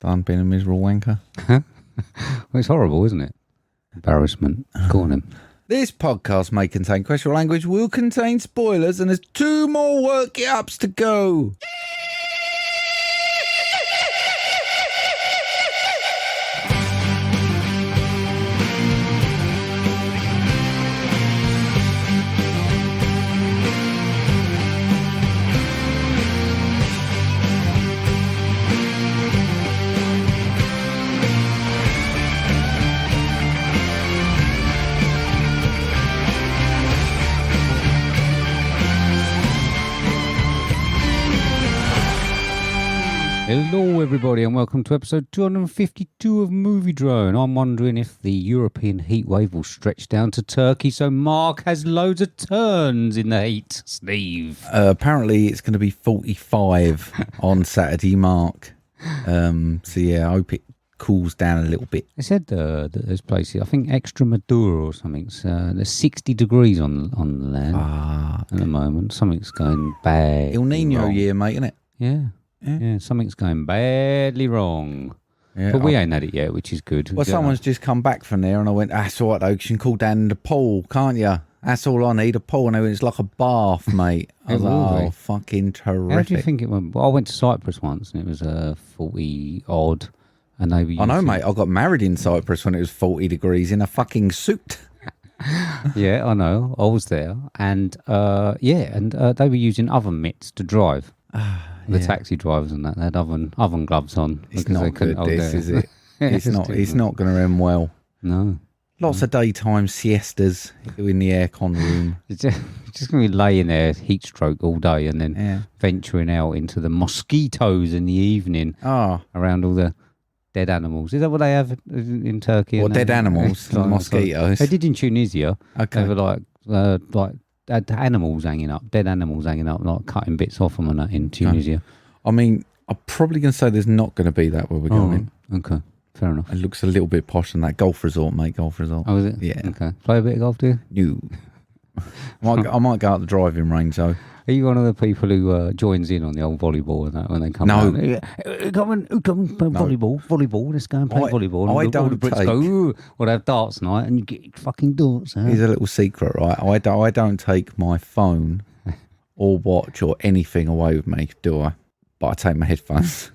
Done being a miserable wanker. Well, it's horrible, isn't it? Embarrassment. Go on then. This podcast may contain questionable language, will contain spoilers, and there's 2 more work-it-ups to go. Hello, everybody, and welcome to episode 252 of MovieDrone. I'm wondering if the European heatwave will stretch down to Turkey, so Marc has loads of turns in the heat. Steve. Apparently, it's going to be 45 on Saturday, Marc. So, yeah, I hope it cools down a little bit. They said that there's places, I think Extremadura or something, there's 60 degrees on the land at the moment. Something's going bad. El Nino year, mate, isn't it? Yeah, something's going badly wrong. Yeah, but we ain't had it yet, which is good. Well, someone's just come back from there, and I went, that's all right, though, you can cool down the pool, can't you? That's all I need, a pool. And they went, it's like a bath, mate. I was like, oh, fucking terrific. How do you think it went? Well, I went to Cyprus once, and it was 40-odd. And they were I know, mate, I got married in Cyprus when it was 40 degrees in a fucking suit. Yeah, I know. I was there. And, they were using oven mitts to drive. The taxi drivers and that, they had oven gloves on. It's not good, this, is it? It's not going to end well. No. Lots of daytime siestas in the aircon room. It's just going to be laying there, heat stroke all day, and then venturing out into the mosquitoes in the evening around all the dead animals. Is that what they have in Turkey? Or dead animals, the mosquitoes. They did in Tunisia. Okay. They were like had animals hanging up, dead animals hanging up, like cutting bits off them and that in Tunisia. I mean, I'm probably going to say there's not going to be that where we're going. Okay, fair enough. It looks a little bit posh than that golf resort, mate. Golf resort. Oh, is it? Yeah. Okay. Play a bit of golf, do you? No. I might go out the driving range, though. Are you one of the people who joins in on the old volleyball and that when they come? No. Come on, play volleyball. Let's go and play volleyball. I don't take. Go, well, they have darts night and you get fucking darts. Here's a little secret, right? I don't take my phone or watch or anything away with me, do I? But I take my headphones.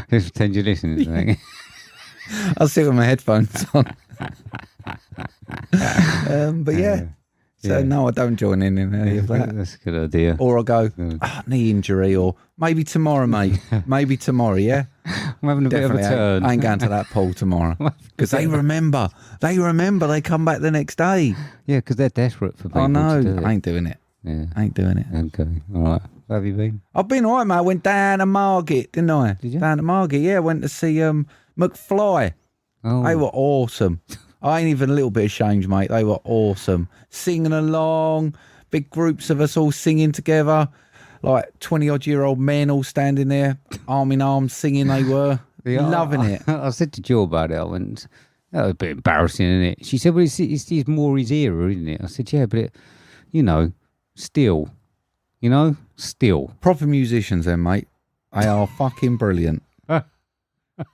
Just pretend you're listening to me. I'll sit with my headphones on. But yeah. So no, I don't join in any of that. That's a good idea. Or I'll go, knee injury, or maybe tomorrow, mate. Maybe tomorrow, yeah? I'm having a bit of a turn. I ain't going to that pool tomorrow. Because they remember. They come back the next day. Yeah, because they're desperate for people to do it. I ain't doing it. Yeah. I ain't doing it. Okay, all right. Where have you been? I've been all right, mate. I went down to Margate, didn't I? Did you? Down to Margate, yeah. I went to see McFly. Oh. They were awesome. I ain't even a little bit ashamed, mate. They were awesome. Singing along, big groups of us all singing together, like 20-odd-year-old men all standing there, arm in arm, singing they were. Loving it. I said to Jill about it. I went, that was a bit embarrassing, isn't it? She said, well, it's more his era, isn't it? I said, yeah, but still. Proper musicians then, mate. They are fucking brilliant.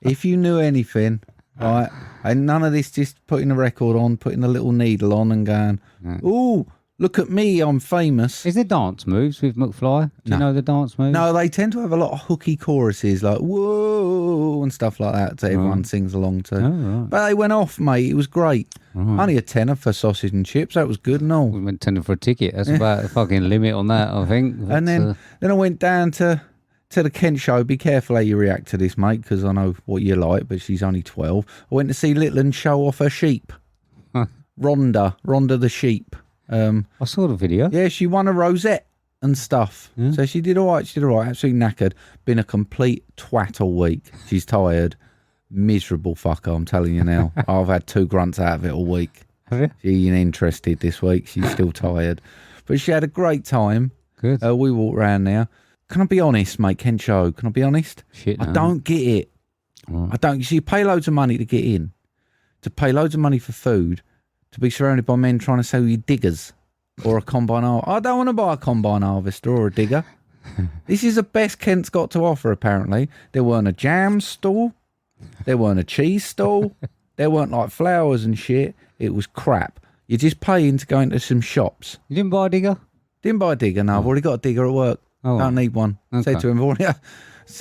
If you knew anything... Right, and none of this just putting a record on, putting a little needle on and going, ooh, look at me, I'm famous. Is there dance moves with McFly? Do you know the dance moves? No, they tend to have a lot of hooky choruses like, whoa, and stuff like that that everyone sings along to. Oh, right. But they went off, mate. It was great. Right. Only a tenner for sausage and chips. That was good and all. We went tenner for a ticket. That's about the fucking limit on that, I think. And then I went down to the Kent show. Be careful how you react to this, mate, because I know what you like, but she's only 12. I went to see Litland show off her sheep. Rhonda the sheep. I saw the video. Yeah, she won a rosette and stuff. Yeah. So she did all right. Absolutely knackered. Been a complete twat all week. She's tired. Miserable fucker, I'm telling you now. I've had 2 grunts out of it all week. Have you? She ain't interested this week. She's still tired. But she had a great time. Good. We walked around there. Can I be honest, mate, Ken Show? Can I be honest? Shit, no. I don't get it. Right. I don't. You pay loads of money to get in, to pay loads of money for food, to be surrounded by men trying to sell you diggers or a combine harvester. I don't want to buy a combine harvester or a digger. This is the best Kent's got to offer, apparently. There weren't a jam stall. There weren't a cheese stall. There weren't like flowers and shit. It was crap. You're just paying to go into some shops. You didn't buy a digger? Didn't buy a digger, no. I've already got a digger at work. Don't need one. Okay. Said to him, I've already had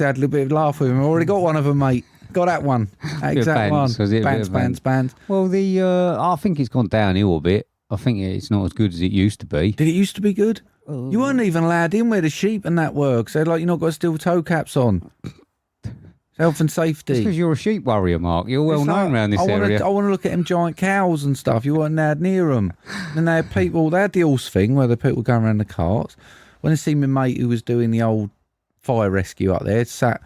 a little bit of laugh with him. I've already got one of them, mate. Got that one. That exact one. Bands. Well, I think it's gone downhill a bit. I think it's not as good as it used to be. Did it used to be good? You weren't even allowed in where the sheep and that works. They're like, you're not got steel toe caps on. Health and safety. It's because you're a sheep worrier, Mark. You're well known around this area. I want to look at them giant cows and stuff. You weren't allowed near them. And they had people, they had the horse thing where the people going around the carts. When I see my mate who was doing the old fire rescue up there, sat,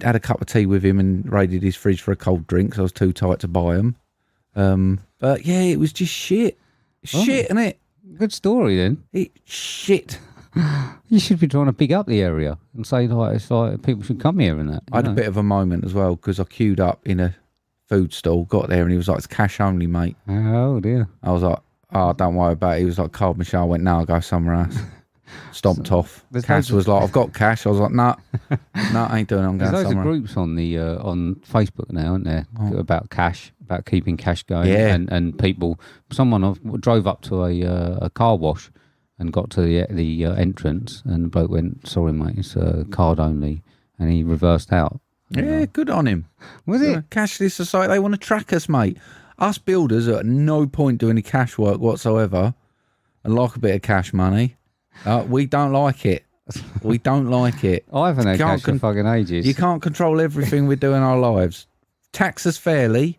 had a cup of tea with him and raided his fridge for a cold drink, so I was too tight to buy them. But yeah, it was just shit. Shit, innit? Good story then. Shit. You should be trying to big up the area and say like it's like people should come here and that. I had a bit of a moment as well because I queued up in a food stall, got there and he was like, it's cash only, mate. Oh dear. I was like, oh, don't worry about it. He was like, card machine. I went, no, I'll go somewhere else. Stomped off. Cass was like, I've got cash. I was like, nah, I ain't doing it. I'm going somewhere. There's loads of groups on Facebook now, aren't there, about cash, about keeping cash going. Yeah. And people, someone drove up to a car wash and got to the entrance, and the bloke went, sorry, mate, it's card only, and he reversed out. Yeah, good on him. Was it? Cashless society, they want to track us, mate. Us builders are at no point doing any cash work whatsoever and like a bit of cash money. We don't like it. We don't like it. I haven't had cash for fucking ages. You can't control everything we do in our lives. Tax us fairly,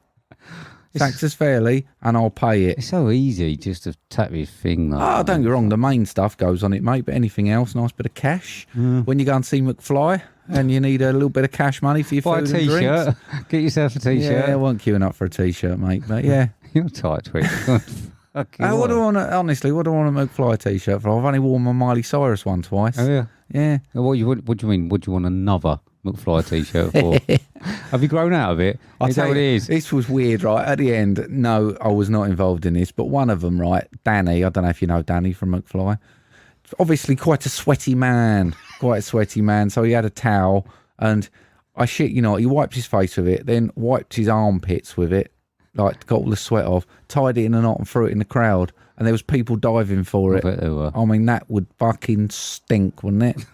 and I'll pay it. It's so easy just to tap your thing. Don't get me wrong, the main stuff goes on it, mate, but anything else, nice bit of cash. When you go and see McFly and you need a little bit of cash money for your food and drinks. Buy a T-shirt. Get yourself a T-shirt. Yeah, I wasn't queuing up for a T-shirt, mate, but yeah. You're tight, Twitch. What do I want a McFly T-shirt for? I've only worn my Miley Cyrus one twice. Oh, yeah? Yeah. What do you mean? What do you want another McFly T-shirt for? Have you grown out of it? Is that what it is? This was weird, right? At the end, no, I was not involved in this, but one of them, right, Danny, I don't know if you know Danny from McFly, obviously quite a sweaty man, so he had a towel, and I shit you not, he wiped his face with it, then wiped his armpits with it, like got all the sweat off, tied it in a knot and threw it in the crowd, and there was people diving for it. I bet there were. I mean, that would fucking stink, wouldn't it?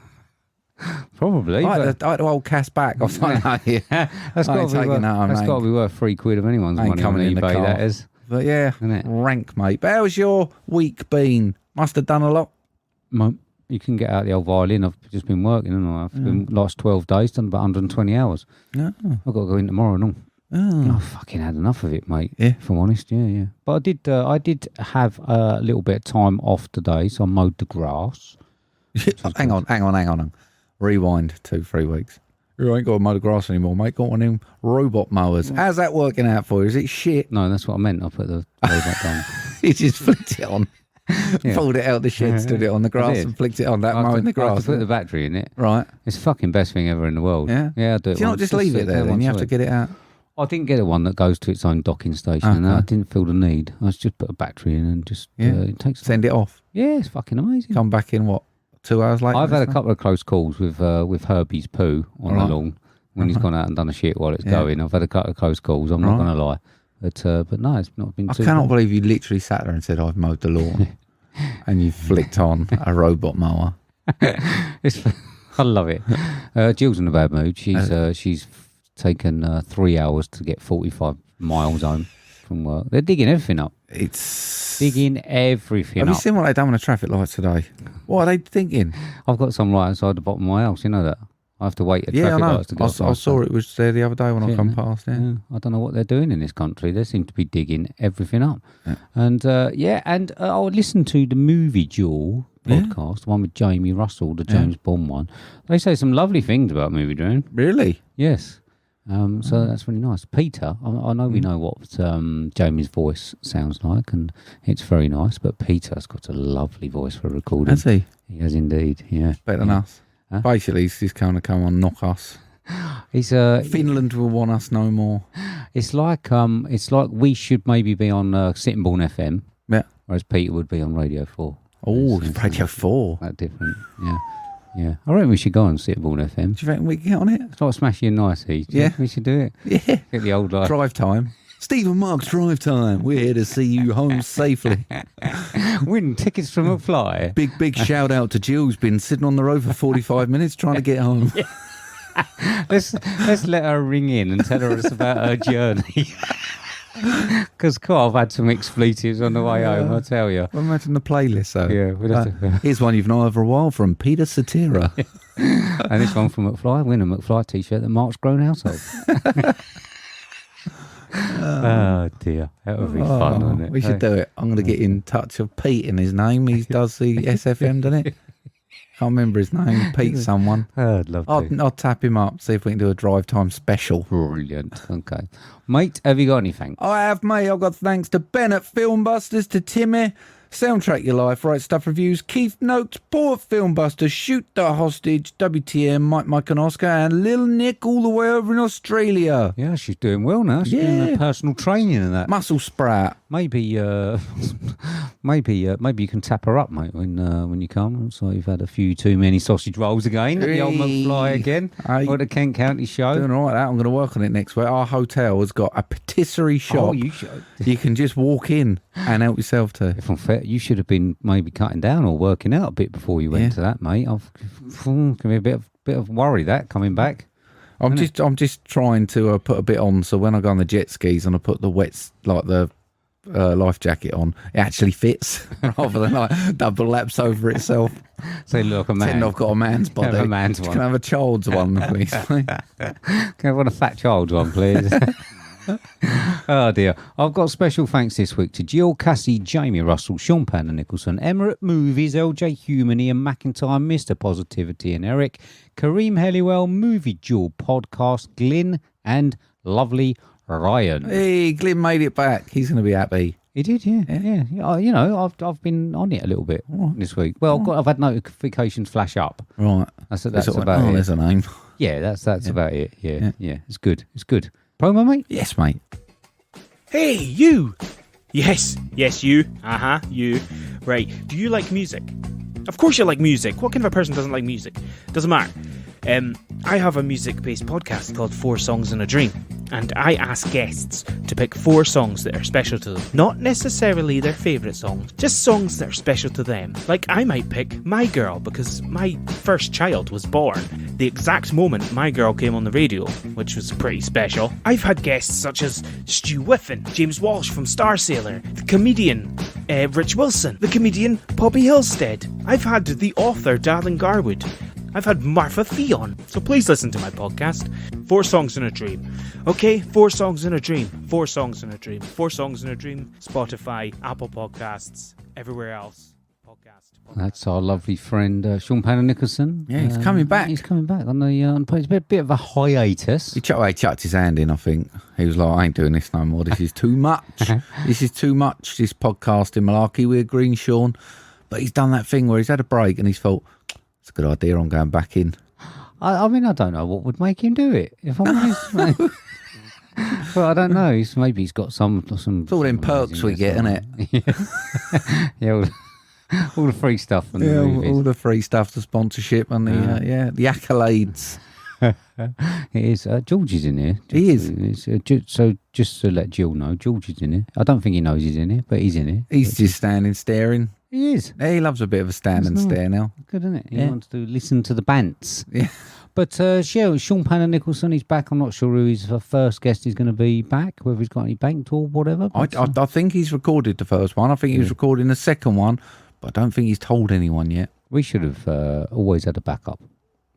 Probably. I had to hold Cass back. I was like, no, yeah. That's got to be worth £3 of anyone's money on eBay, that is. But yeah, rank, mate. But how's your week been? Must have done a lot. You can get out the old violin. I've just been working, haven't I? I've been last 12 days, done about 120 hours. Yeah. I've got to go in tomorrow and all. Oh. I fucking had enough of it, mate. Yeah. If I'm honest, yeah. But I did have a little bit of time off today, so I mowed the grass. Hang on. Rewind 2-3 weeks. You ain't got to mow the grass anymore, mate. Got one of them robot mowers. How's that working out for you? Is it shit? No, that's what I meant. I put the robot down. You just flicked it on. Pulled it out of the shed, stood it on the grass and flicked it on that mowing the grass. I put the battery in it. Right. It's the fucking best thing ever in the world. Yeah? Yeah, I do it. Do you not just leave it there then? You have to get it out? I didn't get one that goes to its own docking station, and I didn't feel the need. I just put a battery in and just it takes. Send it off. Yeah, it's fucking amazing. Come back in what? 2 hours later? I've had a couple of close calls with Herbie's poo on the lawn when he's gone out and done a shit while it's going. I've had a couple of close calls. I'm not going to lie, but no, it's not been. I cannot believe you literally sat there and said I've mowed the lawn, and you flicked on a robot mower. I love it. Jill's in a bad mood. She's taken 3 hours to get 45 miles home from work. They're digging everything up. It's digging everything up. Have you seen what they've done with the traffic lights today? What are they thinking? I've got some right outside the bottom of my house. You know that? I have to wait at traffic lights to get I saw it was there the other day when I come past. Yeah. I don't know what they're doing in this country. They seem to be digging everything up. Yeah. And I listened to the movie Duel podcast, the one with Jamie Russell, the James Bond one. They say some lovely things about MovieDrone. Really? Yes. So that's really nice. Peter, I know we know what Jamie's voice sounds like, and it's very nice, but Peter's got a lovely voice for recording. Has he? He has indeed, yeah. Better than us. Huh? Basically, he's just going to come and knock us. Finland will want us no more. It's like we should maybe be on Sittingbourne FM, whereas Peter would be on Radio 4. Oh, Radio 4. That different, Yeah. I reckon we should go on Sitterborn FM. Do you reckon we can get on it? It's like Smashy and Nicey. Yeah. We should do it. Yeah. Get the old life. Drive time. Steve and Mark's drive time. We're here to see you home safely. Win tickets from McFly. Big shout out to Jill, who's been sitting on the road for 45 minutes trying to get home. Let's let her ring in and tell her us about her journey. Because I've had some expletives on the way home, I tell you. Well, imagine the playlist, though. Yeah, we'd have to... Here's one you've not heard for a while from Peter Cetera. And this one from McFly. Win a McFly t-shirt that Mark's grown out of. Oh dear, that would be fun, wouldn't it? We should do it. I'm going to get in touch with Pete in his name. He does the SFM, doesn't it? Can't remember his name. Pete someone. I'd love to. I'll tap him up, see if we can do a drive time special. Brilliant. Okay. Mate, have you got anything? I have, mate. I've got thanks to Ben at FilmBusters, to Timmy, Soundtrack Your Life, Right Stuff Reviews, Keith Noakes, Paul at FilmBusters, Shoot the Hostage, WTM, Mike and Oscar, and Lil Nick all the way over in Australia. Yeah, she's doing well now. She's doing her personal training and that. Muscle sprout. Maybe you can tap her up, mate, when you come. Looks like you've had a few too many sausage rolls again at the old McFly again. Or the Kent County show. Doing all right. I'm going to work on it next week. Our hotel has got a patisserie shop. Oh, you should. You can just walk in and help yourself to. If I'm fair, you should have been maybe cutting down or working out a bit before you went to that, mate. Can be a bit of worry that coming back. I'm just trying to put a bit on, so when I go on the jet skis and I put the the life jacket on, it actually fits rather than like double laps over itself. So look, a man. Pretend I've got a man's body. Have a man's one. Can I have a child's one, please? Can I have a fat child's one, please? Oh dear. I've got special thanks this week to Gill, Cassie, Jamie Russell, Shaun Panda Nicolson, Emma at Movies, LJ Humany and McIntyre, Mr. Positivity and Eric, Karim Helliwell, Duel Podcast, Glyn and lovely Ryan. Hey, Glyn made it back. He's going to be happy. He did, yeah. You know, I've been on it a little bit this week. Well, I've had notifications flash up. Right. That's about it. There's a name. Yeah, that's about it. Yeah. It's good. Promo, mate? Yes, mate. Hey, you! Yes, you. You. Right. Do you like music? Of course you like music. What kind of a person doesn't like music? Doesn't matter. I have a music-based podcast called 4 Songs in a Dream, and I ask guests to pick 4 songs that are special to them. Not necessarily their favourite songs, just songs that are special to them. Like, I might pick My Girl, because my first child was born the exact moment My Girl came on the radio, which was pretty special. I've had guests such as Stu Whiffen, James Walsh from Star Sailor, the comedian Rich Wilson, the comedian Poppy Hillstead. I've had the author Darlene Garwood. I've had Martha Theon. So please listen to my podcast, 4 Songs in a Dream. Okay, 4 Songs in a Dream. 4 Songs in a Dream. 4 Songs in a Dream. Spotify, Apple Podcasts, everywhere else. Podcast. That's our lovely friend Shaun Panda Nicolson. Yeah, he's coming back. He's coming back on the it's a bit of a hiatus. He chucked his hand in, I think. He was like, I ain't doing this no more. This is too much. This is too much, this podcasting malarkey. We agree, Shaun. But he's done that thing where he's had a break and he's thought, it's a good idea, I'm going back in. I mean, I don't know what would make him do it, if I'm honest. Well, I don't know. Maybe he's got some. It's all them perks we get, isn't it? Yeah, all the free stuff. And the movies. All the free stuff, the sponsorship and the accolades. It is. George is in here. He is. So just to let Jill know, George is in here. I don't think he knows he's in here, but he's in here. He's just standing, staring. He is. He loves a bit of a stand and stare now. Good, isn't it? He wants to listen to the bants. Yeah. But Shaun Panda Nicolson, he's back. I'm not sure who his first guest is going to be back, whether he's got any banked or whatever. I think he's recorded the first one. I think he was recording the second one, but I don't think he's told anyone yet. We should have always had a backup.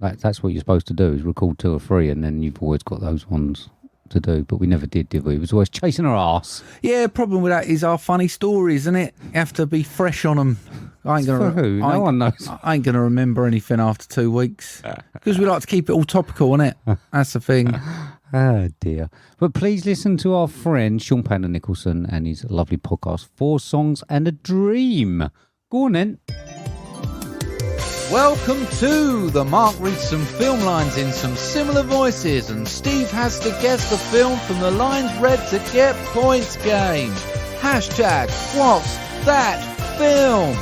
That's what you're supposed to do, is record 2 or 3, and then you've always got those ones to do. But we never did we? It was always chasing our ass. Yeah, problem with that is our funny stories, isn't it? You have to be fresh on them. No one knows. I ain't going to remember anything after 2 weeks. Because we like to keep it all topical, innit? That's the thing. Oh, dear. But please listen to our friend Shaun Panda Nicolson and his lovely podcast, 4 Songs and a Dream. Go on then. Welcome to the Mark reads some film lines in some similar voices and Steve has to guess the film from the lines read to get points game. Hashtag what's that film?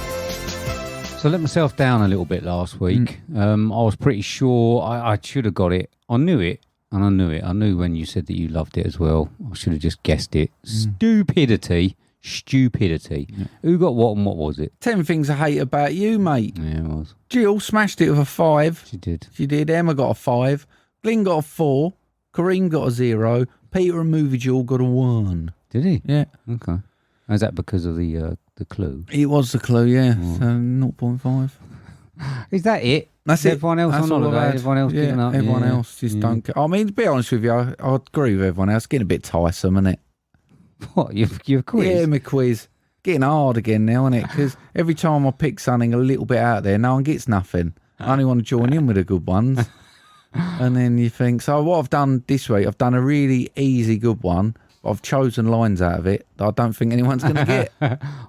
So I let myself down a little bit last week. I was pretty sure I should have got it. I knew it, and I knew it. I knew when you said that you loved it as well. I should have just guessed it. Stupidity. Yeah. Who got what and what was it? 10 Things I Hate About You, mate. Yeah, it was. Jill smashed it with a 5. She did. She did. Emma got a 5. Glyn got a 4. Karim got a 0. Peter and Movie Jewel got a 1. Did he? Yeah. Okay. Is that because of the clue? It was the clue, yeah. So 0.5. Is that it? That's it. Everyone else That's on all holiday? I've had. Everyone else giving up? Everyone else just don't care. I mean, to be honest with you, I agree with everyone else. It's getting a bit tiresome, isn't it? What? Your quiz? Yeah, my quiz. Getting hard again now, isn't it? Because every time I pick something a little bit out there, no one gets nothing. I only want to join in with the good ones. And then you think, so what I've done this week, I've done a really easy good one. I've chosen lines out of it that I don't think anyone's going to get.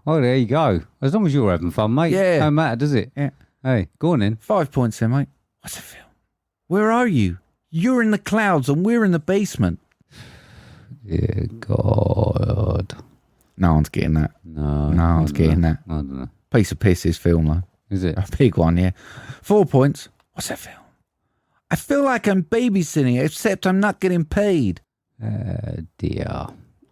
Oh, there you go. As long as you're having fun, mate. Yeah. Don't matter, does it? Yeah. Hey, go on then. 5 points then, mate. What's the film? Where are you? You're in the clouds and we're in the basement. Yeah, God. No one's getting that. No one's getting that. I don't know. Piece of piss, this film, though. Is it? A big one, yeah. 4 points. What's that film? I feel like I'm babysitting, except I'm not getting paid. Dear.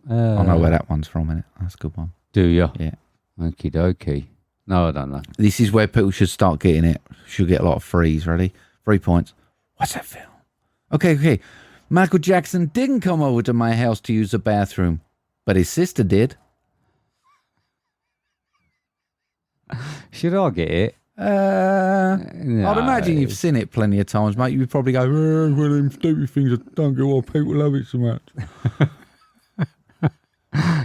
I know where that one's from, innit? That's a good one. Do you? Yeah. Okie dokie. No, I don't know. This is where people should start getting it. Should get a lot of threes. Ready? 3 points. What's that film? Okay. Michael Jackson didn't come over to my house to use the bathroom, but his sister did. Should I get it? No. I'd imagine you've seen it plenty of times, mate. You'd probably go, well, them stupid things, I don't get why people love it so much.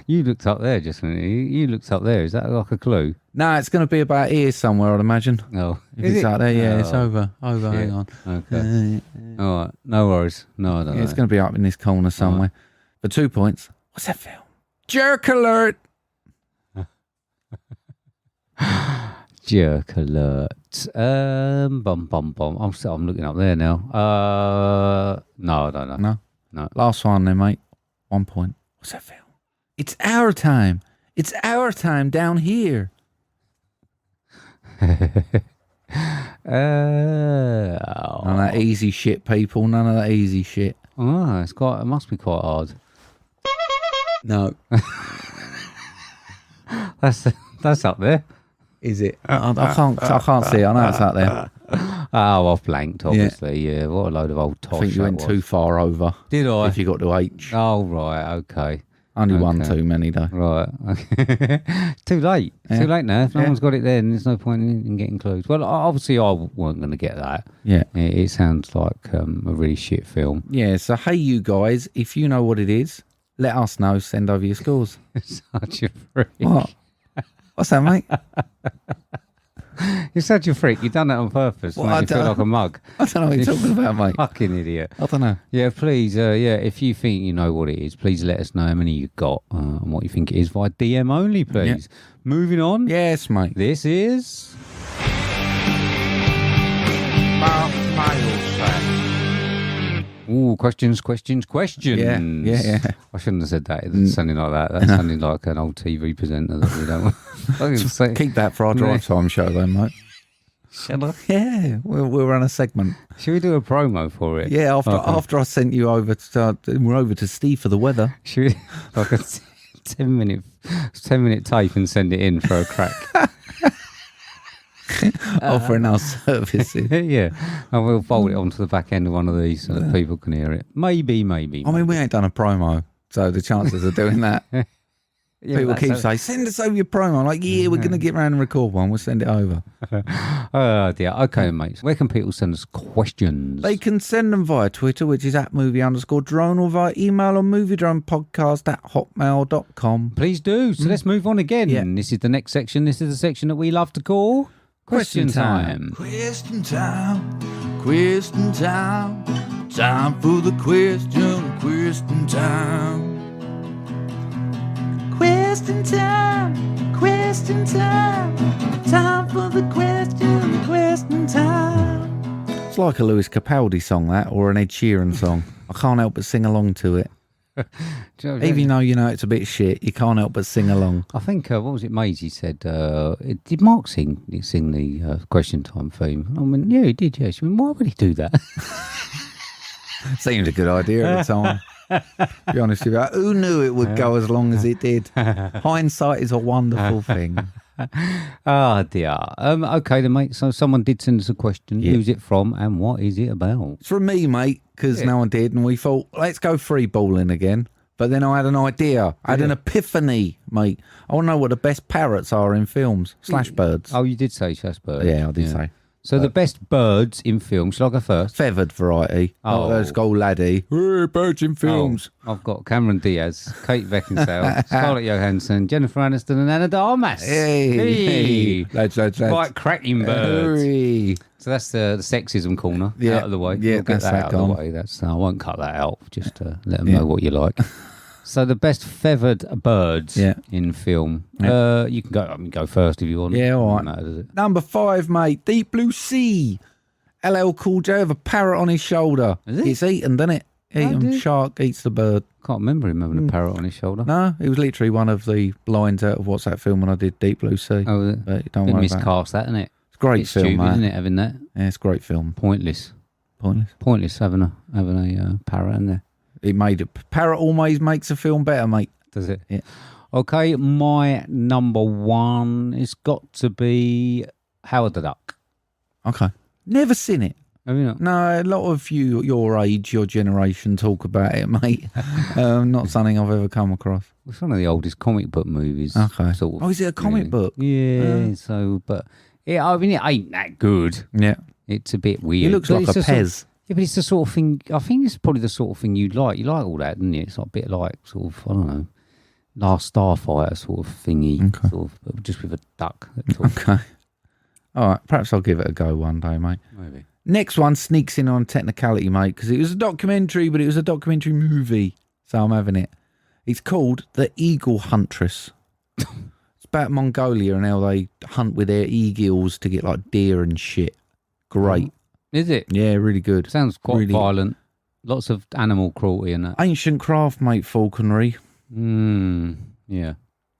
You looked up there just a minute. You looked up there. Is that like a clue? No, it's going to be about here somewhere, I'd imagine. No. If it's out there, yeah, it's over. Hang on. Okay. All right. No worries. No, I don't know. It's going to be up in this corner somewhere. For 2 points. What's that film? Jerk alert! Jerk alert. I'm looking up there now. No, I don't know. No. Last one then, mate. 1 point. What's that film? It's our time. It's our time down here. None of that easy shit, people. None of that easy shit. Oh, it must be quite hard. No. That's up there. Is it? I can't see it. I know it's out there. Oh, I've blanked, obviously. Yeah, what a load of old tosh. I think you went too far over. Did I? If you got to H. Oh, right. Okay. Only one too many, though. Right. Okay. Too late. Yeah. Too late now. If no one's got it then, there's no point in getting clues. Well, obviously, I weren't going to get that. Yeah. It sounds like a really shit film. Yeah, so hey, you guys, if you know what it is, let us know. Send over your scores. Such a freak. What? What's that, mate? You're such a freak. You've done that on purpose. Well, Make you feel like a mug. I don't know what you're talking about, mate. Fucking idiot. I don't know. Yeah, please. If you think you know what it is, please let us know how many you've got and what you think it is via DM only, please. Yeah. Moving on. Yes, mate. This is... Ooh, questions. Yeah. I shouldn't have said that. It's sounding like that. That sounded like an old TV presenter that we don't want. Keep that for our drive time show, then, mate. Shut up. Yeah, we'll run a segment. Should we do a promo for it? Yeah, after I sent you over we're over to Steve for the weather. Should we like a 10-minute tape and send it in for a crack? Offering our services. Yeah, and we'll fold it onto the back end of one of these so that people can hear it. Maybe. I mean, we ain't done a promo, so the chances of doing that. People keep saying, send us over your promo. I'm like, yeah, we're going to get round and record one. We'll send it over. Oh, dear. Okay, mate. Where can people send us questions? They can send them via Twitter, which is @movie_drone, or via email on MovieDrone@hotmail.com. Please do. So let's move on again. Yeah. This is the next section. This is the section that we love to call Question Time. Question time. Time for the question time. Question time. Time for the question time. It's like a Lewis Capaldi song, that, or an Ed Sheeran song. I can't help but sing along to it. Even though you know it's a bit shit, you can't help but sing along. I think, what was it Maisie said? Did Mark sing the question time theme? I mean, yeah, he did, yeah. She went, why would he do that? Seemed a good idea at the time. To be honest with you, who knew it would go as long as it did? Hindsight is a wonderful thing. Ah, dear. Okay, then, mate. So someone did send us a question. Yeah. Who's it from and what is it about? It's from me, mate, because no one did, and we thought, let's go free balling again. But then I had an idea. I had an epiphany, mate. I want to know what the best parrots are in films / birds. Oh, you did say birds. Yeah, I did say. So the best birds in films. Shall I go first? Feathered variety. Oh. Not those gold laddie. Hey, birds in films. Oh, I've got Cameron Diaz, Kate Beckinsale, Scarlett Johansson, Jennifer Aniston, and Anna de Armas. Hey. Lads. Quite cracking birds. Hey. So that's the sexism corner out of the way. Yeah, we'll get that's that out of the way. I won't cut that out. Just let them know what you like. So the best feathered birds in film. Yeah. You can go. I mean, go first if you want. Yeah, all right. Doesn't matter, does it? Number 5, mate. Deep Blue Sea. LL Cool J with a parrot on his shoulder. Is it? It's eaten, doesn't it? Shark eats the bird. Can't remember him having a parrot on his shoulder. No, it was literally one of the lines out of what's that film when I did Deep Blue Sea. Oh, is it? But don't Bit worry about it. miscast that, isn't it? It's a great It's film, stupid, mate. isn't it? Having that Yeah, it's a great film. pointless having a parrot in there. It made it. Parrot always makes a film better, mate. Does it? Yeah. Okay, my number 1 has got to be Howard the Duck. Okay. Never seen it. Have you not? No, a lot of you, your age, your generation talk about it, mate. Not something I've ever come across. It's one of the oldest comic book movies. Okay. Sort of, Oh, is it a comic book? Yeah. But I mean, it ain't that good. Yeah. It's a bit weird. It looks But like a it's the Pez. Yeah, but it's the sort of thing. I think it's probably the sort of thing you'd like. You like all that, don't you? It's like a bit like sort of, I don't know, Last Starfighter sort of thingy, sort of, but just with a duck. Okay. All right. Perhaps I'll give it a go one day, mate. Maybe. Next one sneaks in on technicality, mate, because it was a documentary, but it was a documentary movie. So I'm having it. It's called The Eagle Huntress. It's about Mongolia and how they hunt with their eagles to get like deer and shit. Great. Is it? Yeah, really good. Sounds quite Really- violent. Lots of animal cruelty in that. Ancient craft, mate, falconry. Yeah.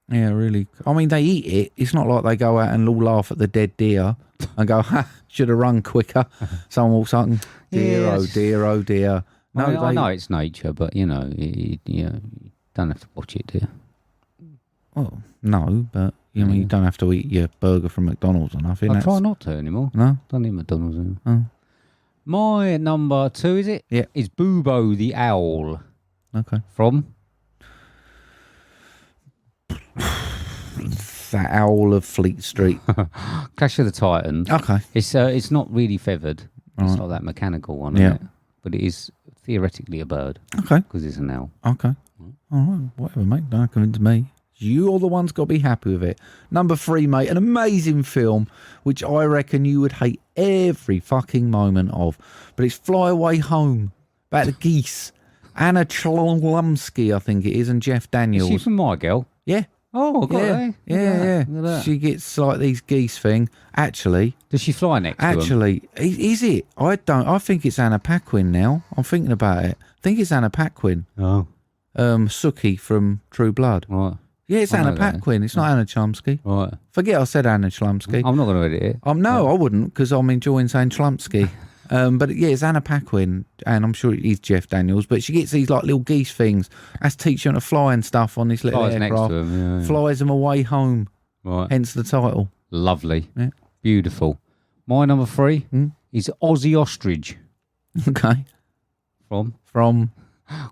Yeah, really. I mean, they eat it. It's not like they go out and all laugh at the dead deer and go, ha, should have run quicker. Someone walks up and, dear, Yeah, oh dear, oh dear. No, I know it's nature, but you don't have to watch it, do you? Well, no, but I mean, you don't have to eat your burger from McDonald's or nothing. I try not to anymore. No? Don't eat McDonald's anymore. Oh. My number 2, is it? Yeah. Is Boobo the Owl Okay. from? That Owl of Fleet Street. Clash of the Titans. Okay. It's not really feathered. It's Right. not that mechanical one, Yeah. is it? But it is theoretically a bird Okay. because it's an owl. Okay. All right. Whatever, mate. Don't convince me. You're the one's got to be happy with it. Number 3, mate. An amazing film, which I reckon you would hate every fucking moment of. But it's Fly Away Home. About the geese. Anna Chlumsky, I think it is, and Jeff Daniels. Is she from My Girl? Yeah. Oh, got Yeah. it. Yeah. Look at that. She gets like these geese thing. Actually, Does she fly next to him? is it? I think it's Anna Paquin now. I'm thinking about it. I think it's Anna Paquin. Oh, Suki from True Blood. right. Yeah, it's I know Anna that. Paquin. It's not Anna Chlumsky. Right. Forget I said Anna Chlumsky. I'm not going to edit it. No, I wouldn't, because I'm enjoying saying Chlumsky. But yeah, it's Anna Paquin, and I'm sure it is Jeff Daniels. But she gets these like little geese things. That's teaching her to fly and stuff on this little Flies next aircraft. to him. Yeah. Flies them away home. Right. Hence the title. Lovely. Yeah. Beautiful. My number 3 is Ozzy Ostrich Okay. from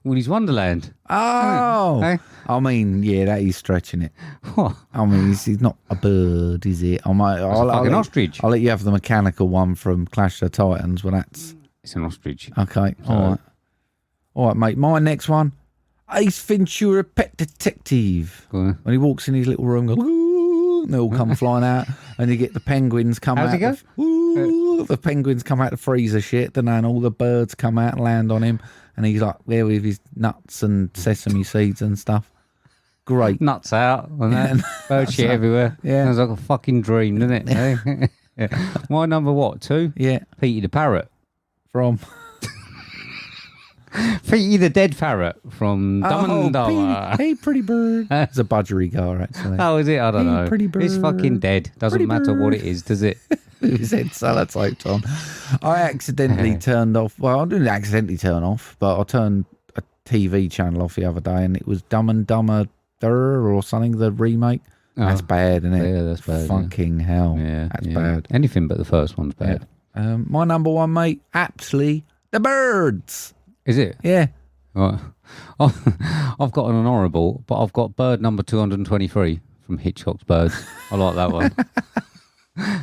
Willy's Wonderland. Oh, Hey? I mean, yeah, that is stretching it. What? I mean, he's not a bird, is it? It's a fucking ostrich. I'll let you have the mechanical one from Clash of the Titans. Well, that's It's an ostrich. okay. All right, mate. My next one, Ace Ventura, Pet Detective. Go on. When he walks in his little room, goes, "Ooh," and they all come flying out, and you get the penguins come How's out. he go? Ooh, the penguins come out the freezer shit, and all the birds come out and land on him, and he's like there with his nuts and sesame seeds and stuff. Great. Nuts out and that. Bird shit everywhere. Yeah. Sounds like a fucking dream, doesn't it? Eh? Yeah. My number 2? Yeah, Petey the Parrot. from Petey the Dead Parrot from Dumb and Dumber. Hey, pretty bird. It's a budgerigar, actually. Oh, is it? I don't know. Pretty bird. It's fucking dead. Doesn't Pretty matter what it bird. is, does it? His head sellotaped on. I accidentally turned off. Well, I didn't accidentally turn off, but I turned a TV channel off the other day, and it was Dumb and Dumber or something. The remake. That's bad, isn't it? Yeah, that's bad. Fucking hell. Yeah, that's bad. Anything but the first one's bad. Yeah. My number one, mate, aptly, The Birds. Is it? Yeah. Right. I've got an honourable, but I've got bird number 223 from Hitchcock's Birds. I like that one.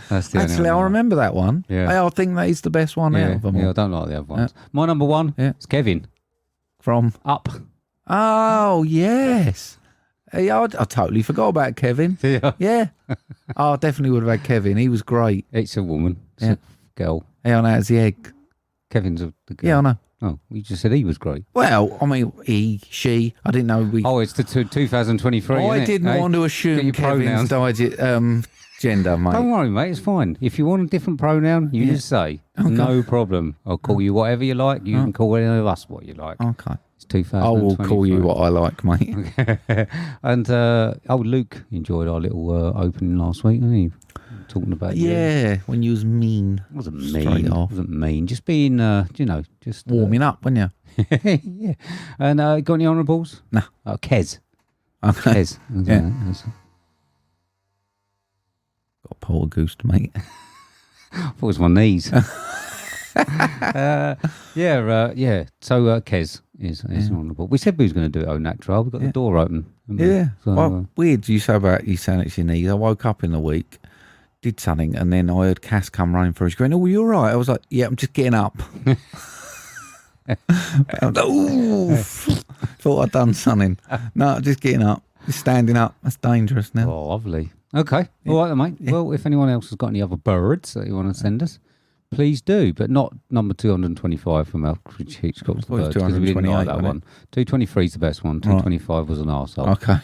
That's the Actually, I remember that one. Yeah. I think that is the best one out of them all. Yeah, I don't like the other ones. My number one is Kevin. From? Up. Oh, yes. Yeah, I totally forgot about Kevin. Yeah. Yeah. I definitely would have had Kevin. He was great. It's a woman. It's Yeah. a girl. Yeah, I know, it's the egg. Kevin's the girl. Yeah, I know. Oh, you just said he was great. Well, I mean, he, she, I didn't know we... Oh, it's the 2023, I isn't it? didn't Hey? want to Get assume your Kevin's gender, mate. Don't worry, mate. It's fine. If you want a different pronoun, you just say. Okay. No problem. I'll call you whatever you like. You can call any of us what you like. Okay. It's 2023. I will call you what I like, mate. And Luke enjoyed our little opening last week, didn't he? Talking about you. Yeah, when you was mean. It wasn't Straight mean. off. It wasn't mean. Just being, just Warming up, wasn't you? yeah. And got any honourables? No. Kez. Okay. Kez. Yeah. Got a poltergeist, mate. I thought it was my knees. So Kez is an honourable. We said we was going to do it au natural. We got the door open. haven't we? Yeah. So, Well, weird you say about you saying it's your knees. I woke up in the week, did something, and then I heard Cass come running through. She's going, "Oh, you're right." I was like, "Yeah, I'm just getting up." I was like, ooh, thought I'd done something. No, just getting up, just standing up. That's dangerous now. oh, lovely. Okay. All right, then, mate. Yeah. Well, if anyone else has got any other birds that you want to send us, please do, but not number 225 from Alfred Hitchcock's The Well, it's Birds, because we didn't like 228, that wasn't one. 223 is the best one. 225 was an arsehole. Okay.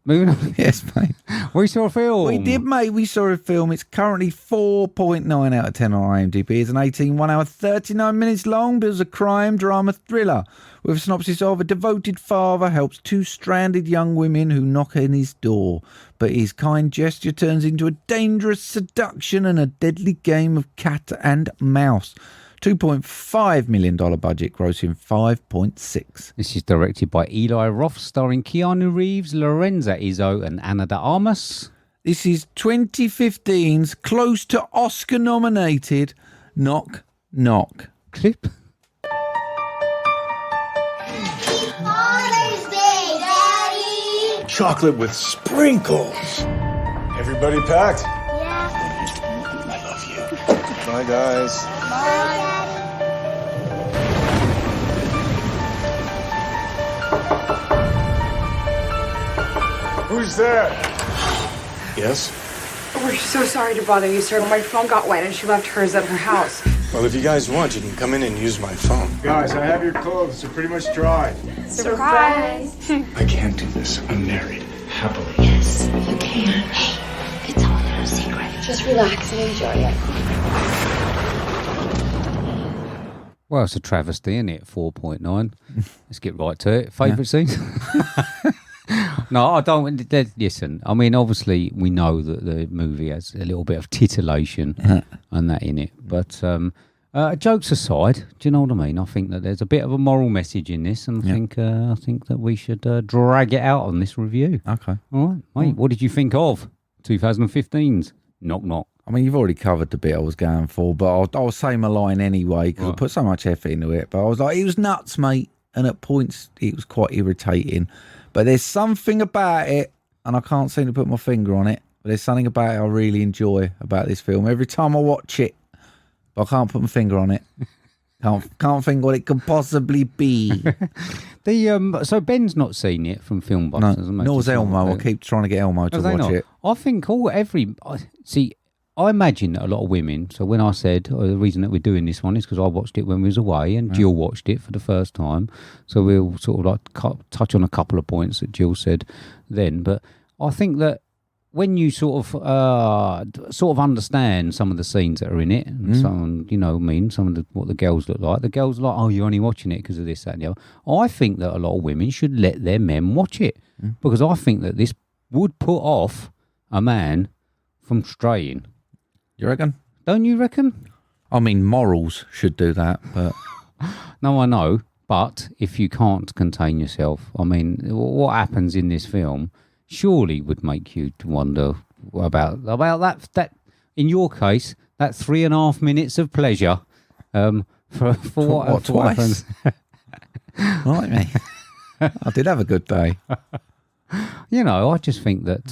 Moving on. Yes, mate. We saw a film. We did, mate. We saw a film. It's currently 4.9 out of 10 on IMDb. It's an 1 hour, 39 minutes long, but it's a crime drama thriller with a synopsis of: a devoted father helps two stranded young women who knock on his door, but his kind gesture turns into a dangerous seduction and a deadly game of cat and mouse. $2.5 million budget, grossing 5.6. This is directed by Eli Roth, starring Keanu Reeves, Lorenza Izzo, and Ana de Armas. This is 2015's close to Oscar nominated Knock Knock. Clip. Father's Day, Daddy! Chocolate with sprinkles. Everybody packed? Yeah. I love you. Bye, guys. Bye, Daddy. Who's there? Yes? We're so sorry to bother you, sir. My phone got wet and she left hers at her house. Well, if you guys want, you can come in and use my phone. Guys, I have your clothes. They're pretty much dry. Surprise! I can't do this. I'm married. Happily. Yes, you can. Hey, it's all in our secret. Just relax and enjoy it. Well, it's a travesty, isn't it? 4.9. Let's get right to it. Favourite scenes? No, I don't. Listen, I mean, obviously, we know that the movie has a little bit of titillation and that in it. But jokes aside, do you know what I mean? I think that there's a bit of a moral message in this, and I think that we should drag it out on this review. Okay. All right, mate. What did you think of 2015's Knock Knock? I mean, you've already covered the bit I was going for, but I'll say my line anyway because I put so much effort into it. But I was like, it was nuts, mate. And at points, it was quite irritating. But there's something about it, and I can't seem to put my finger on it, but there's something about it I really enjoy about this film. Every time I watch it, but I can't put my finger on it. Can't think what it could possibly be. So Ben's not seen it from FilmBusters. No, nor's Elmo. I keep trying to get Elmo to watch it. I think I imagine that a lot of women, so when I said the reason that we're doing this one is because I watched it when we was away and Jill watched it for the first time. So we'll sort of like touch on a couple of points that Jill said then. But I think that when you sort of understand some of the scenes that are in it, and some, some of what the girls look like. The girls are like, oh, you're only watching it because of this, that, and the other. I think that a lot of women should let their men watch it because I think that this would put off a man from straying. You reckon? Don't you reckon? I mean, morals should do that, but no, I know. But if you can't contain yourself, I mean, what happens in this film surely would make you to wonder about that. In your case, that 3.5 minutes of pleasure for what happens. Right, me. I did have a good day. I just think that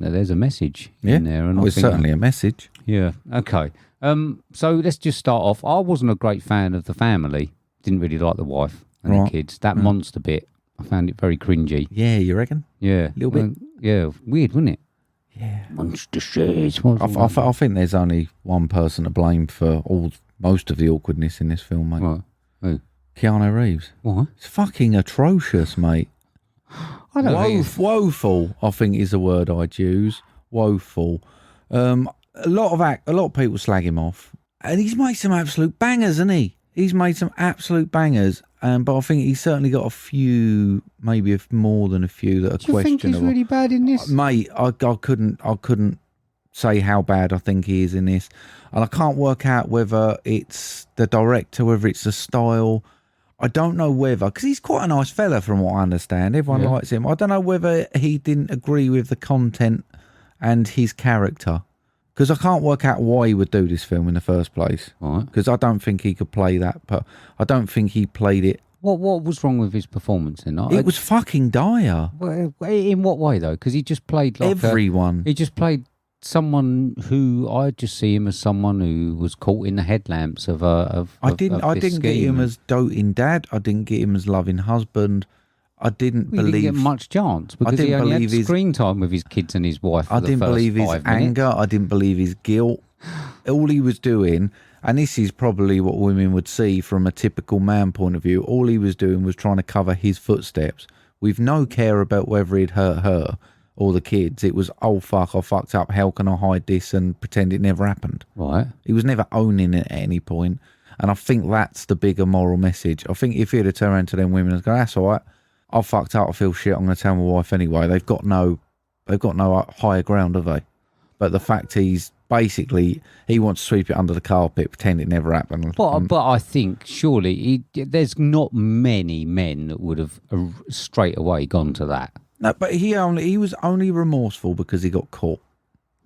there's a message in there, and it's certainly a message. Yeah. Okay. So let's just start off. I wasn't a great fan of the family. Didn't really like the wife and the kids. That monster bit, I found it very cringy. Yeah, you reckon? Yeah. A little bit? Yeah, weird, wasn't it? Yeah. Monster shit. I think there's only one person to blame for most of the awkwardness in this film, mate. Right. Who? Keanu Reeves. Why? It's fucking atrocious, mate. I don't know. Woeful, I think, is the word I'd use. Woeful. A lot of people slag him off. And he's made some absolute bangers, hasn't he? He's made some absolute bangers, but I think he's certainly got a few, maybe more than a few that are questionable. Do you think he's really bad in this? Mate, I couldn't say how bad I think he is in this. And I can't work out whether it's the director, whether it's the style. I don't know whether, because he's quite a nice fella from what I understand. Everyone likes him. I don't know whether he didn't agree with the content and his character. Because I can't work out why he would do this film in the first place. Because I don't think he could play that. But I don't think he played it. What was wrong with his performance then? It was fucking dire. In what way though? Because he just played like everyone. He just played someone who I just see him as someone who was caught in the headlamps of I didn't get him as doting dad. I didn't get him as loving husband. I didn't believe... He didn't get much chance because he only had screen time with his kids and his wife. I didn't believe his anger. I didn't believe his guilt. All he was doing, and this is probably what women would see from a typical man point of view, all he was doing was trying to cover his footsteps with no care about whether he'd hurt her or the kids. It was, oh, fuck, I fucked up. How can I hide this and pretend it never happened? Right. He was never owning it at any point. And I think that's the bigger moral message. I think if he'd have turned around to them women and go, that's all right, I fucked up, I feel shit, I'm going to tell my wife anyway. They've got no higher ground, have they? But the fact he's basically, he wants to sweep it under the carpet, pretend it never happened. But I think surely there's not many men that would have straight away gone to that. No, but he was only remorseful because he got caught.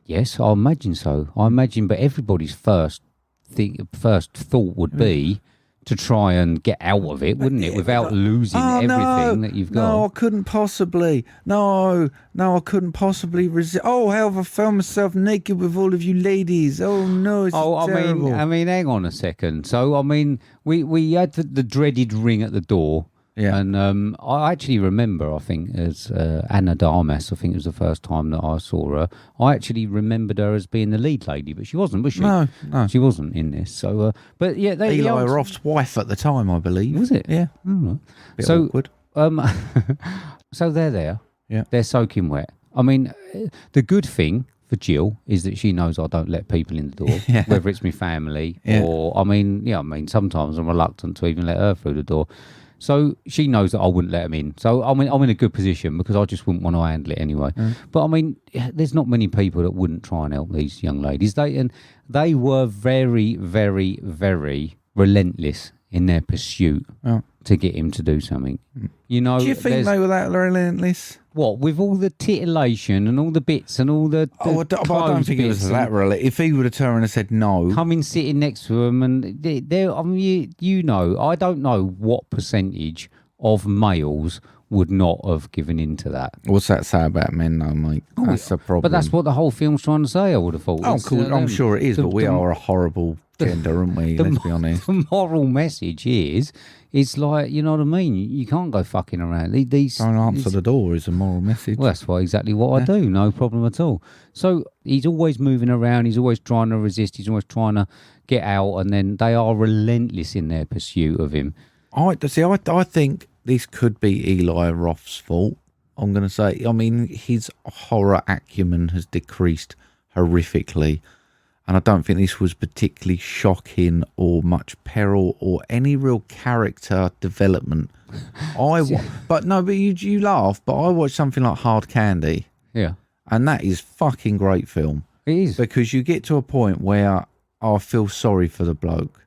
Yes, I imagine so. But everybody's first thought would be to try and get out of it, wouldn't it? Without losing everything that you've got. No, I couldn't possibly. No, I couldn't possibly resist. Oh, how have I found myself naked with all of you ladies? Oh, no, it's terrible. I mean, hang on a second. So, I mean, we had the dreaded ring at the door. Yeah. And I actually remember, I think, as Anna Darmas, I think it was the first time that I saw her, I actually remembered her as being the lead lady, but she wasn't, was she? No. She wasn't in this. So, but yeah. Eli Roth's wife at the time, I believe. Was it? Yeah. Oh, bit awkward. So they're there. Yeah. They're soaking wet. I mean, the good thing for Gill is that she knows I don't let people in the door, whether it's my family or, I mean, sometimes I'm reluctant to even let her through the door. So she knows that I wouldn't let them in. So I'm in a good position because I just wouldn't want to handle it anyway. But I mean, there's not many people that wouldn't try and help these young ladies. They were very, very, very relentless in their pursuit to get him to do something. You know, do you think they were that relentless? What, with all the titillation and all the bits and all the I don't think it was that relentless. If he would have turned and said no, coming sitting next to him, and I mean, you know, I don't know what percentage of males would not have given in to that. What's that say about men, though, mate? That's the problem. But that's what the whole film's trying to say, I would have thought. Oh, cool. I'm sure it is, but we are a horrible gender, aren't we? Let's be honest. The moral message is, it's like, you know what I mean? You can't go fucking around. Don't answer the door is a moral message. Well, that's exactly what I do. No problem at all. So he's always moving around. He's always trying to resist. He's always trying to get out. And then they are relentless in their pursuit of him. I think this could be Eli Roth's fault. I'm going to say. I mean, his horror acumen has decreased horrifically. And I don't think this was particularly shocking or much peril or any real character development. But you laugh, but I watched something like Hard Candy. Yeah. And that is fucking great film. It is. Because you get to a point where I feel sorry for the bloke.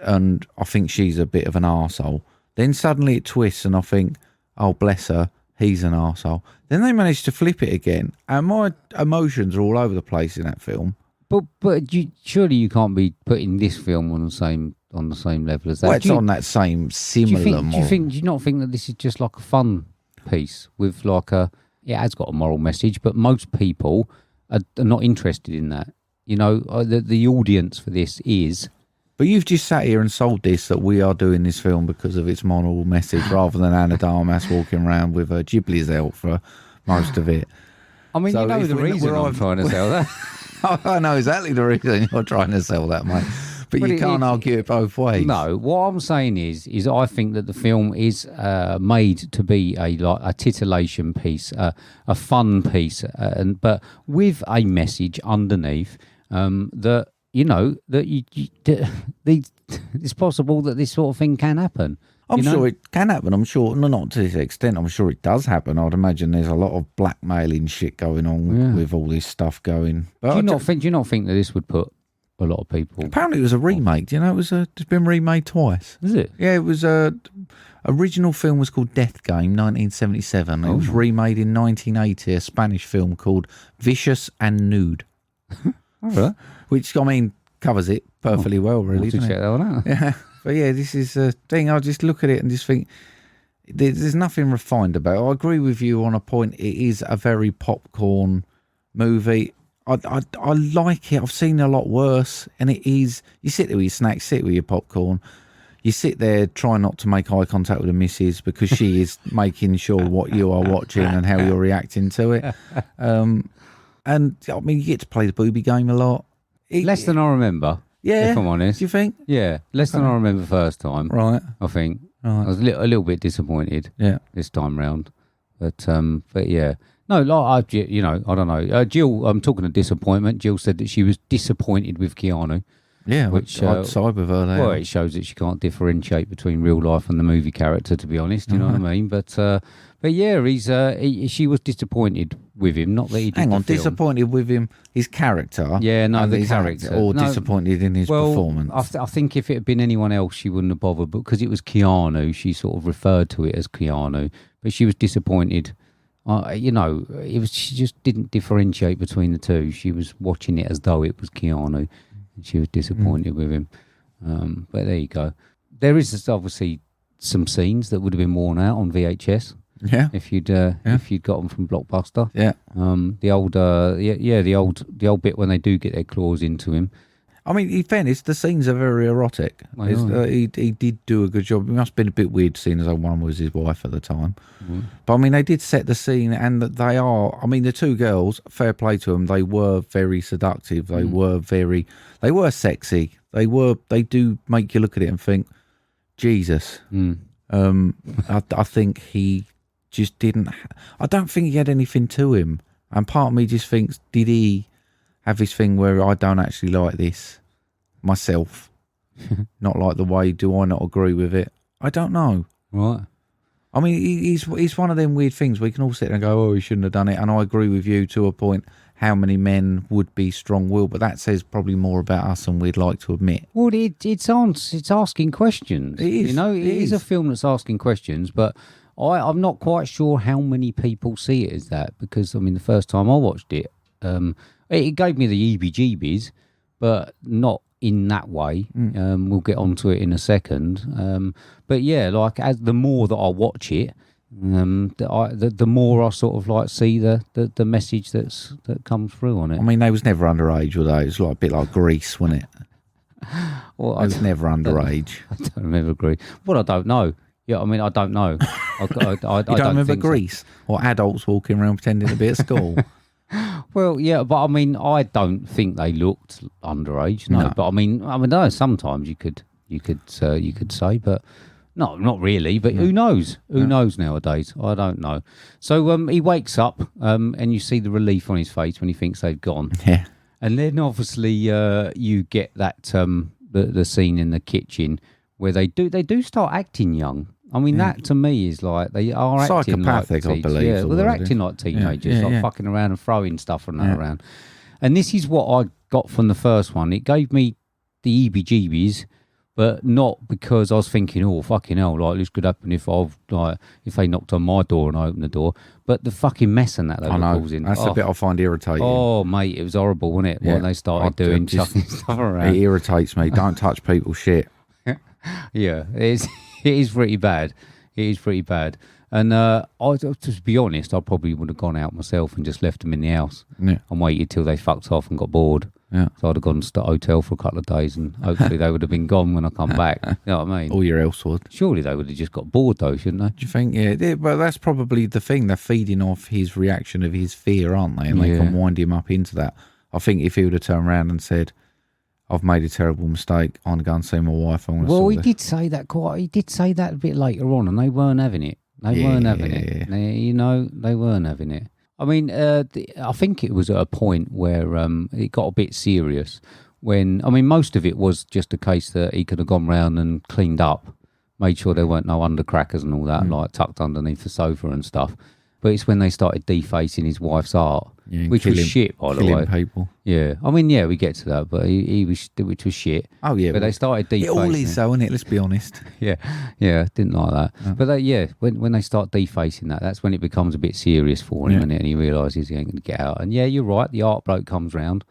And I think she's a bit of an arsehole. Then suddenly it twists and I think, oh, bless her, he's an arsehole. Then they manage to flip it again. And my emotions are all over the place in that film. But surely you can't be putting this film on the same level as that. Well, it's on that same similar moral. Do you not think that this is just like a fun piece with like it has got a moral message, but most people are not interested in that. You know, the audience for this is. But you've just sat here and sold this that we are doing this film because of its moral message rather than Anna Darmas walking around with her Ghibli's out for most of it. I mean, So you know the reason I'm trying to sell that. I know exactly the reason you're trying to sell that, mate. But you can't argue it both ways. No, what I'm saying is I think that the film is made to be a titillation piece, a fun piece, but with a message underneath that it's possible that this sort of thing can happen. I'm sure it can happen. I'm sure, not to this extent. I'm sure it does happen. I'd imagine there's a lot of blackmailing shit going on with all this stuff going. But do you not think that this would put a lot of people? Apparently, it was a remake. Do you know it's been remade twice? Is it? Yeah, it was original film was called Death Game, 1977. It was remade in 1980. A Spanish film called Vicious and Nude. All right. Which I mean covers it perfectly well, really. To check that one out. Yeah. But yeah, this is a thing. I just look at it and just think there's nothing refined about it. I agree with you on a point. It is a very popcorn movie. I like it. I've seen a lot worse. And it is, you sit there with your snacks, sit with your popcorn. You sit there trying not to make eye contact with the missus because she is making sure what you are watching and how you're reacting to it. And I mean, you get to play the booby game a lot. Less than I remember. Yeah. If I'm honest. Do you think? Yeah. Less than I remember first time. Right. I think. Right. I was a little bit disappointed. Yeah. This time round. But yeah. No, like I don't know. Gill, I'm talking of disappointment. Gill said that she was disappointed with Keanu. Yeah, which I'd side with her there. Well, it shows that she can't differentiate between real life and the movie character, to be honest. You know what I mean? But yeah, she was disappointed with him. Not that he did. Hang on, disappointed with him, his character. Yeah, no, the character, or disappointed in his performance. I think if it had been anyone else, she wouldn't have bothered. But because it was Keanu, she sort of referred to it as Keanu. But she was disappointed. She just didn't differentiate between the two. She was watching it as though it was Keanu. She was disappointed with him. But there you go. There is obviously some scenes that would have been worn out on VHS. Yeah. If you'd got them from Blockbuster. Yeah. The old bit when they do get their claws into him. I mean, in fairness, the scenes are very erotic. He did do a good job. It must have been a bit weird seeing as though one was his wife at the time. Mm. But I mean, they did set the scene, and that they are. I mean, the two girls, fair play to them, they were very seductive. They were sexy. They do make you look at it and think, Jesus. I think he just didn't. I don't think he had anything to him, and part of me just thinks, did he have this thing where I don't actually like this myself? Not like the way, do I not agree with it? I don't know. Right. I mean, he's one of them weird things we can all sit there and go, oh, he shouldn't have done it. And I agree with you to a point, how many men would be strong-willed, but that says probably more about us than we'd like to admit. Well, it's asking questions. It is. It is a film that's asking questions, but I'm not quite sure how many people see it as that, because, I mean, the first time I watched it, it gave me the EBGBs, but not in that way. We'll get onto it in a second. But yeah, like as the more that I watch it, the more I sort of like see the message that comes through on it. I mean, they was never underage, were they? It was like a bit like Grease, wasn't it? Well, it's never underage. I don't remember Grease. Well, I don't know. Yeah, I mean, I don't know. I don't remember Grease or adults walking around pretending to be at school. Well, yeah, but I mean, I don't think they looked underage. No, but I mean, no. Sometimes you could say, but No, not really, but who knows? Who knows nowadays? I don't know. So he wakes up and you see the relief on his face when he thinks they've gone. Yeah. And then obviously you get that the scene in the kitchen where they do start acting young. I mean, that to me is like they are acting psychopathic, like I believe. Yeah, well, they're acting like teenagers, like fucking around and throwing stuff and that around. And this is what I got from the first one. It gave me the EBGBs, but not because I was thinking, oh, fucking hell, like this could happen if they knocked on my door and I opened the door. But the fucking mess and that they were causing. That's the bit I find irritating. Oh, mate, it was horrible, wasn't it? When they started doing chucking stuff around. It irritates me. Don't touch people's shit. Yeah, it is pretty bad. It is pretty bad. And to be honest, I probably would have gone out myself and just left them in the house and waited till they fucked off and got bored. Yeah. So I'd have gone to the hotel for a couple of days and hopefully they would have been gone when I come back. You know what I mean? All your else would. Surely they would have just got bored though, shouldn't they? Do you think? Yeah, but that's probably the thing. They're feeding off his reaction of his fear, aren't they? And they can wind him up into that. I think if he would have turned around and said, I've made a terrible mistake, I'm going to go and see my wife. He did say that he did say that a bit later on and they weren't having it. They weren't having it. They weren't having it. I mean, I think it was at a point where it got a bit serious when, I mean, most of it was just a case that he could have gone round and cleaned up, made sure there weren't no undercrackers and all that, like tucked underneath the sofa and stuff. But it's when they started defacing his wife's art, which was shit, by the way. People. Yeah. I mean, we get to that, but which was shit. Oh, yeah. But they started defacing. It all is so, isn't it? Let's be honest. Yeah, didn't like that. Oh. But when they start defacing that, that's when it becomes a bit serious for him, and he realises he ain't going to get out. And you're right, the art bloke comes round,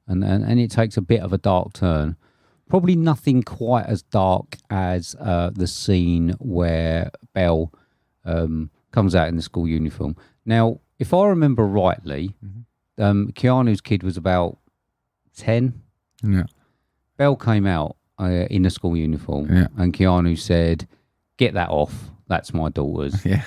and it takes a bit of a dark turn. Probably nothing quite as dark as the scene where Belle comes out in the school uniform. Now, if I remember rightly, Keanu's kid was about 10. Yeah. Belle came out in a school uniform, and Keanu said, "Get that off. That's my daughter's." Yeah.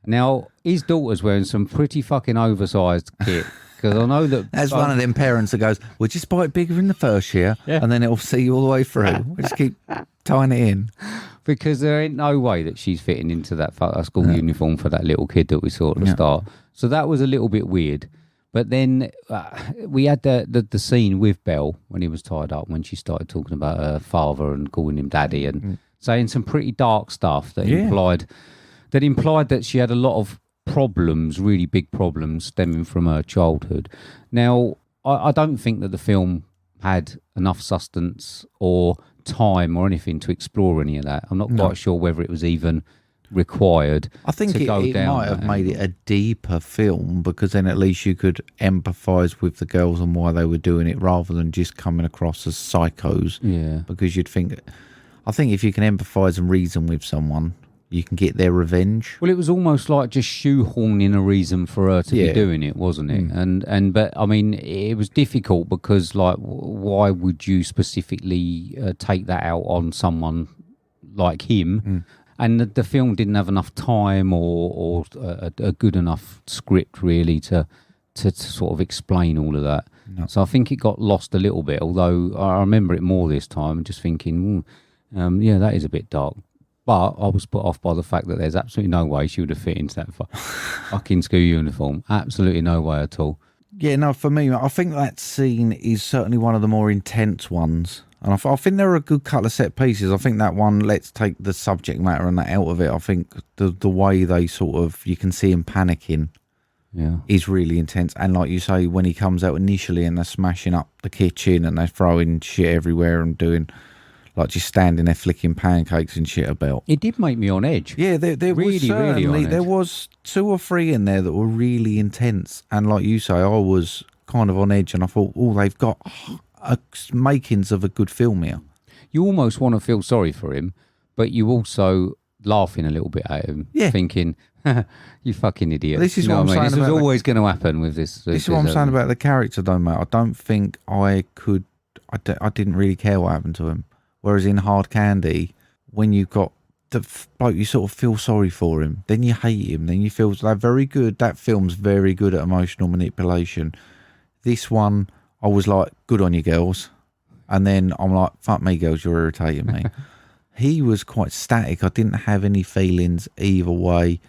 Now, his daughter's wearing some pretty fucking oversized kit, because I know that... That's one of them parents that goes, we'll just buy it bigger in the first year, and then it'll see you all the way through. We'll just keep tying it in. Because there ain't no way that she's fitting into that school uniform for that little kid that we saw at the start. So that was a little bit weird. But then we had the scene with Belle when he was tied up, when she started talking about her father and calling him daddy and saying some pretty dark stuff that implied that she had a lot of problems, really big problems stemming from her childhood. Now, I don't think that the film had enough sustenance or time or anything to explore any of that. I'm not quite sure whether it was even required. I think it might have made it a deeper film, because then at least you could empathise with the girls and why they were doing it, rather than just coming across as psychos. Yeah. Because I think if you can empathise and reason with someone, you can get their revenge. Well, it was almost like just shoehorning a reason for her to be doing it, wasn't it? But I mean, it was difficult because, like, why would you specifically take that out on someone like him? And the film didn't have enough time or a good enough script really to sort of explain all of that. No. So I think it got lost a little bit. Although I remember it more this time, just thinking, that is a bit dark. But I was put off by the fact that there's absolutely no way she would have fit into that fucking school uniform. Absolutely no way at all. Yeah, no, for me, I think that scene is certainly one of the more intense ones. And I think there are a good couple of set pieces. I think that one, let's take the subject matter and that out of it. I think the way they sort of, you can see him panicking is really intense. And like you say, when he comes out initially and they're smashing up the kitchen and they're throwing shit everywhere and doing... like just standing there flicking pancakes and shit about. It did make me on edge. Yeah, there really, was certainly, really on edge. There was 2 or 3 in there that were really intense. And like you say, I was kind of on edge and I thought, they've got makings of a good film here. You almost want to feel sorry for him, but you also laughing a little bit at him, thinking, you fucking idiot. This is what I'm saying. This was always going to happen with this. This is what I'm saying about the character, though, mate. I don't think I didn't really care what happened to him. Whereas in Hard Candy, when you've got the bloke, you sort of feel sorry for him. Then you hate him. Then you feel they're very good. That film's very good at emotional manipulation. This one, I was like, good on you, girls. And then I'm like, fuck me, girls, you're irritating me. he was quite static. I didn't have any feelings either way.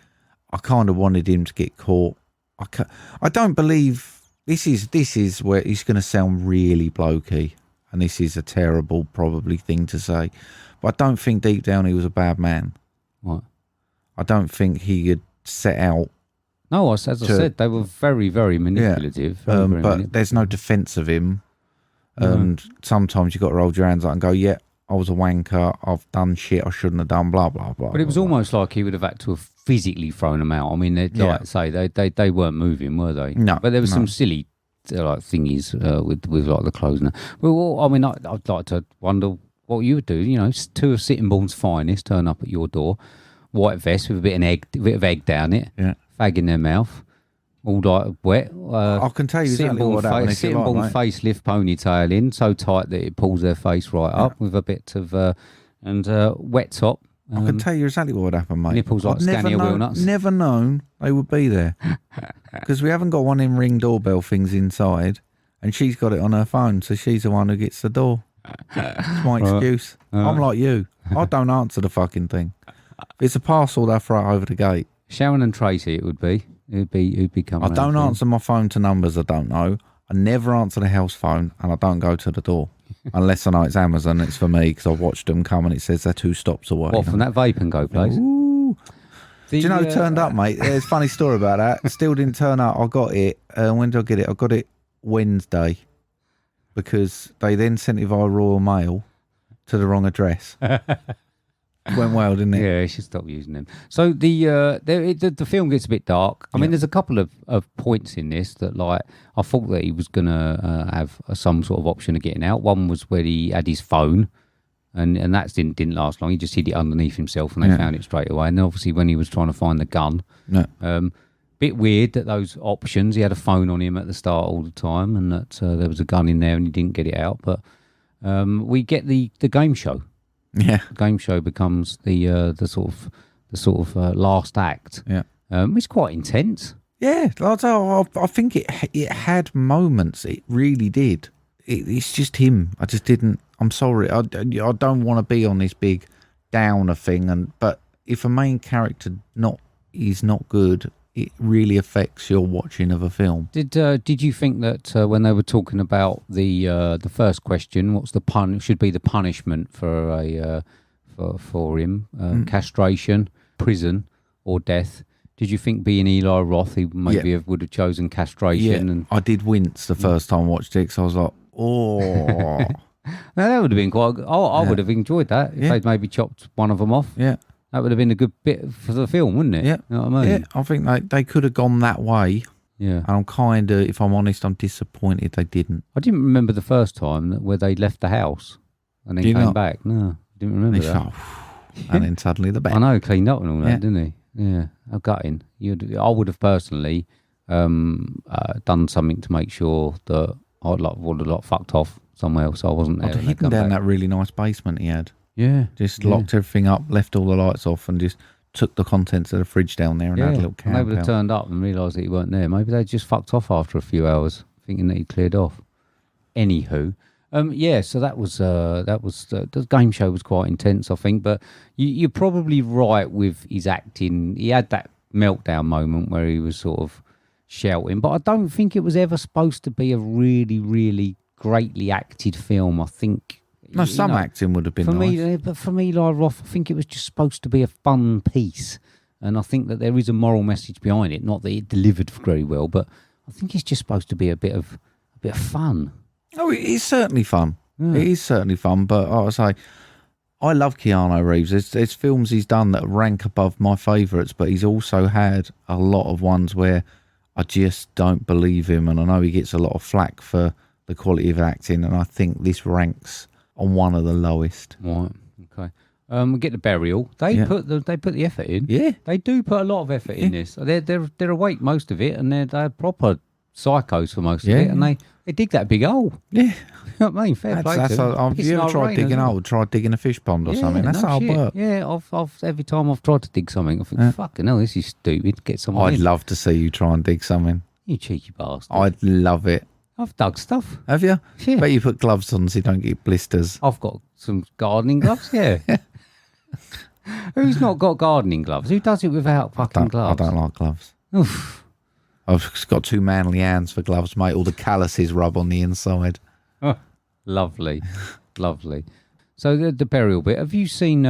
I kind of wanted him to get caught. I don't believe this is where he's going to sound really blokey, and this is a terrible probably thing to say, but I don't think deep down he was a bad man. What? I don't think he had set out. No, as I said, they were very, very manipulative. Very but there's no defence of him. And sometimes you've got to roll your hands up and go, yeah, I was a wanker. I've done shit I shouldn't have done, blah, blah, blah. But it was almost like he would have had to have physically thrown them out. I mean, like I say, they weren't moving, were they? No. But there was some silly like thingies with like the clothes. Well, I mean, I'd like to wonder what you would do. You know, two of Sittingbourne's finest turn up at your door, white vest with a bit of egg down it, fag in their mouth, all like wet. I can tell you exactly what happened. Sittingbourne facelift ponytail in, so tight that it pulls their face right up with a bit of wet top. I can tell you exactly what would happen, mate. Nipples like Scania wheel nuts. Never known they would be there because we haven't got one in Ring doorbell things inside, and she's got it on her phone, so she's the one who gets the door. It's my excuse. I'm like you. I don't answer the fucking thing. If it's a parcel, they'll throw it over the gate. Sharon and Tracy, it would be. Who'd be coming. I don't answer my phone to numbers I don't know. I never answer the house phone, and I don't go to the door unless I know it's Amazon. It's for me because I've watched them come and it says they're 2 stops away. What, from that Vape and Go place? Ooh. Do you know who turned up, mate? There's a funny story about that. Still didn't turn up. I got it. When did I get it? I got it Wednesday because they then sent it via Royal Mail to the wrong address. Went well, didn't it? Yeah, you should stop using them. So the film gets a bit dark. I mean, there's a couple of points in this that, like, I thought that he was going to have some sort of option of getting out. One was where he had his phone, and that didn't last long. He just hid it underneath himself, and they found it straight away. And then obviously when he was trying to find the gun, bit weird that those options. He had a phone on him at the start all the time, and that there was a gun in there, and he didn't get it out. But we get the game show. Yeah, the game show becomes the sort of last act. Yeah, it's quite intense. Yeah, I think it had moments. It really did. It's just him. I just didn't. I'm sorry. I don't want to be on this big downer thing. But if a main character is not good, it really affects your watching of a film. Did you think that when they were talking about the first question, what's should be the punishment for him? Castration, prison, or death? Did you think being Eli Roth, he maybe would have chosen castration? Yeah, and I did wince the first time I watched it because I was like, oh. Now that would have been quite. I would have enjoyed that if they'd maybe chopped one of them off. Yeah. That would have been a good bit for the film, wouldn't it? Yeah. You know what I mean? Yeah, I think they could have gone that way. Yeah. And I'm kind of, if I'm honest, I'm disappointed they didn't. I didn't remember the first time where they left the house and then came back. No, I didn't remember that. And then suddenly the back. I know, cleaned up and all that, didn't he? Yeah. I'm gutting. I would have personally done something to make sure that I would have fucked off somewhere else. So I wasn't there. I'd hidden down that really nice basement he had. Yeah. Just locked everything up, left all the lights off, and just took the contents of the fridge down there and had a little camp. And they would have turned up and realised that he weren't there. Maybe they just fucked off after a few hours, thinking that he'd cleared off. Anywho, so that was the game show was quite intense, I think. But you're probably right with his acting. He had that meltdown moment where he was sort of shouting, but I don't think it was ever supposed to be a really, really greatly acted film. I think. No, some acting would have been nice. But for me, Eli Roth, I think it was just supposed to be a fun piece. And I think that there is a moral message behind it. Not that it delivered very well, but I think it's just supposed to be a bit of fun. Oh, it is certainly fun. Yeah. It is certainly fun, but I say, I love Keanu Reeves. There's films he's done that rank above my favourites, but he's also had a lot of ones where I just don't believe him, and I know he gets a lot of flack for the quality of acting, and I think this ranks on one of the lowest. Right. Okay. We get the burial. They put the effort in. Yeah. They do put a lot of effort in this. They're awake most of it, and they're proper psychos for most of it, and they dig that big hole. Yeah. You know what I mean? Fair play to them. Have you ever tried digging a hole? Try digging a fish pond or something? That's hard work. Yeah, I've every time I've tried to dig something, I think, fucking hell, this is stupid. Get someone I'd love to see you try and dig something. You cheeky bastard. I'd love it. I've dug stuff. Have you? Yeah. Bet you put gloves on so you don't get blisters. I've got some gardening gloves, yeah. Who's not got gardening gloves? Who does it without fucking gloves? I don't like gloves. Oof. I've just got too manly hands for gloves, mate. All the calluses rub on the inside. Lovely. So the burial bit. Have you seen?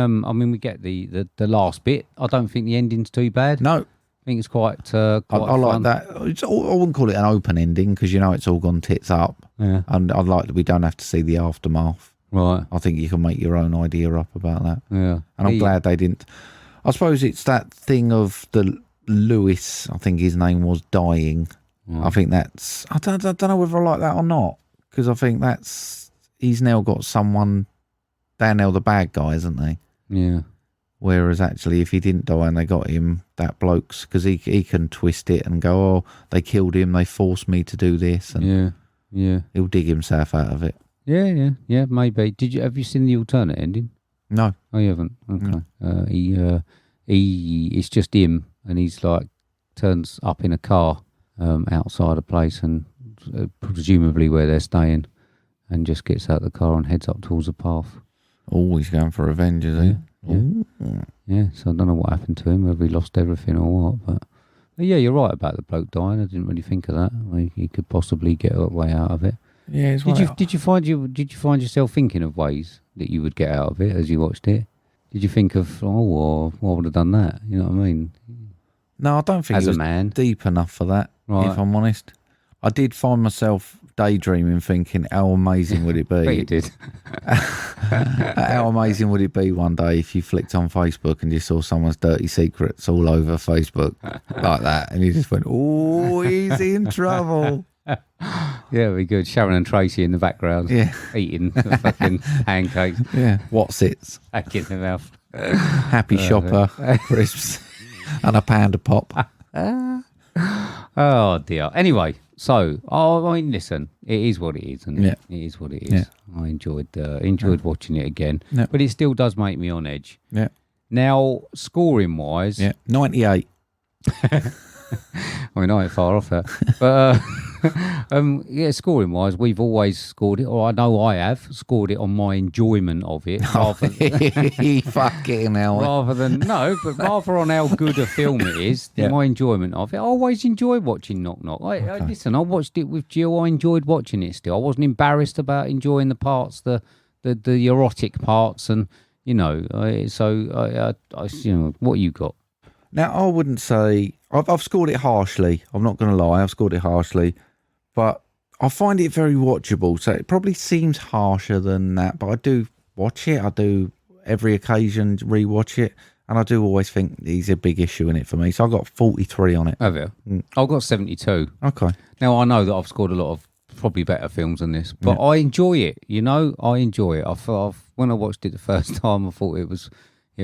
We get the last bit. I don't think the ending's too bad. No, I think it's quite. I like that. I wouldn't call it an open ending because it's all gone tits up. Yeah. And I like that we don't have to see the aftermath. Right. I think you can make your own idea up about that. Yeah. And I'm glad they didn't. I suppose it's that thing of the Lewis, I think his name was, dying. I think that's. I don't know whether I like that or not because I think he's now got someone. They're now the bad guy, isn't they? Yeah. Whereas actually, if he didn't die and they got him, that bloke's because he can twist it and go, oh, they killed him, they forced me to do this, and he'll dig himself out of it. Yeah, maybe. Have you seen the alternate ending? No. Oh, you haven't? Okay. It's just him, and he's like turns up in a car outside a place, and presumably where they're staying, and just gets out of the car and heads up towards the path. Oh, he's going for revenge, is he? Yeah. So I don't know what happened to him, whether he lost everything or what. But yeah, you're right about the bloke dying. I didn't really think of that. He could possibly get a way out of it. Yeah. Did you find yourself thinking of ways that you would get out of it as you watched it? Did you think of I would have done that? You know what I mean? No, I don't think as it was a man deep enough for that. Right. If I'm honest, I did find myself daydreaming, thinking, how amazing would it be? Bet you did. How amazing would it be one day if you flicked on Facebook and you saw someone's dirty secrets all over Facebook like that, and you just went, oh, he's in trouble. Yeah, it'd be good. Sharon and Tracy in the background, eating the fucking pancakes. Yeah, what's-its? Back in the mouth. Happy Shopper, crisps, and a Panda Pop. Oh dear. Anyway, so listen, it is what it is, and it is what it is. Yeah. I enjoyed watching it again, but it still does make me on edge. Yeah. Now, scoring wise, 98. I ain't far off that. But scoring wise, we've always scored it, or I know I have scored it on my enjoyment of it, Fucking hell. rather on how good a film it is, my enjoyment of it. I always enjoy watching Knock Knock. Listen, I watched it with Gill. I enjoyed watching it still. I wasn't embarrassed about enjoying the parts, the erotic parts, and what you got? Now, I wouldn't say I've scored it harshly. I'm not going to lie. I've scored it harshly, but I find it very watchable. So it probably seems harsher than that, but I do watch it. I do every occasion rewatch it, and I do always think there's a big issue in it for me. So I got 43 on it. Have you? I've got 72. Okay. Now I know that I've scored a lot of probably better films than this, but I enjoy it. I enjoy it. When I watched it the first time, I thought it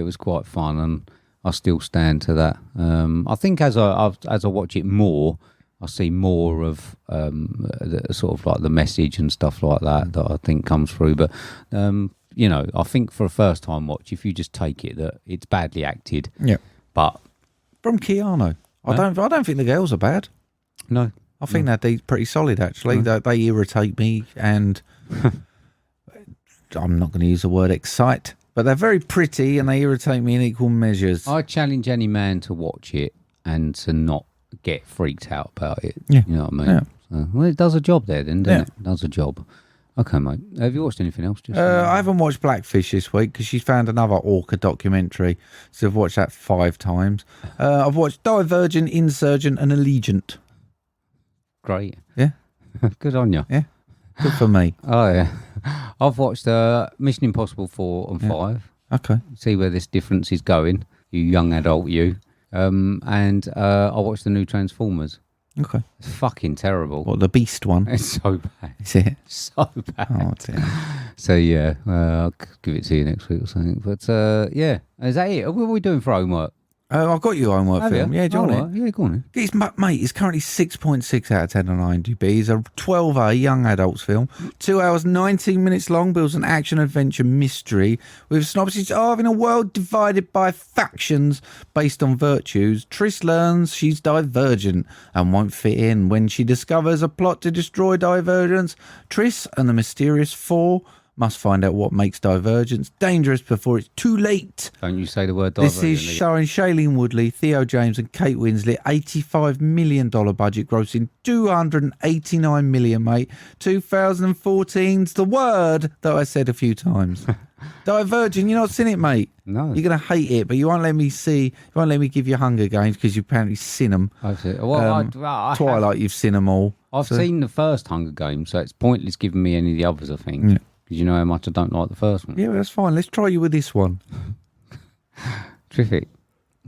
was quite fun, and I still stand to that. I think as I watch it more, I see more of the, sort of like the message and stuff like that I think comes through. But I think for a first time watch, if you just take it that it's badly acted, but from Keanu, I don't think the girls are bad. No, I think they're pretty solid actually. They irritate me, and I'm not going to use the word excite. But they're very pretty and they irritate me in equal measures. I challenge any man to watch it and to not get freaked out about it. Yeah. You know what I mean? Yeah. So, it does a job there then, doesn't it? It does a job. Okay, mate. Have you watched anything else? I haven't watched Blackfish this week because she's found another orca documentary. So I've watched that 5 times. I've watched Divergent, Insurgent and Allegiant. Great. Yeah. Good on you. Yeah. Good for me. Oh, yeah. I've watched Mission Impossible 4 and 5. Okay. See where this difference is going, you young adult you. And I watched the new Transformers. Okay. It's fucking terrible. What, the Beast one? It's so bad. Is it? So bad. Oh, dear. So, yeah, I'll give it to you next week or something. But, yeah. Is that it? What are we doing for homework? I've got your homework film. Yeah, do you want it? Yeah, go on. Mate, it's currently 6.6 out of 10 on IMDb. It's a 12A young adults film. 2 hours, 19 minutes long, builds an action-adventure mystery with a synopsis of in a world divided by factions based on virtues, Triss learns she's divergent and won't fit in. When she discovers a plot to destroy divergence, Triss and the mysterious 4 Must find out what makes divergence dangerous before it's too late. Don't you say the word This divergent. is starring Shailene Woodley, Theo James and Kate Winslet. $85 million budget, grossing $289 million, mate. 2014's the word that I said a few times. Divergent, you've not seen it, mate. No. You're going to hate it, but you won't let me give you Hunger Games because you've apparently seen them. I've seen, well, Twilight, you've seen them all. I've seen the first Hunger Games, so it's pointless giving me any of the others, I think. Yeah. Because you know how much I don't like the first one. Yeah, well, that's fine. Let's try you with this one. Terrific.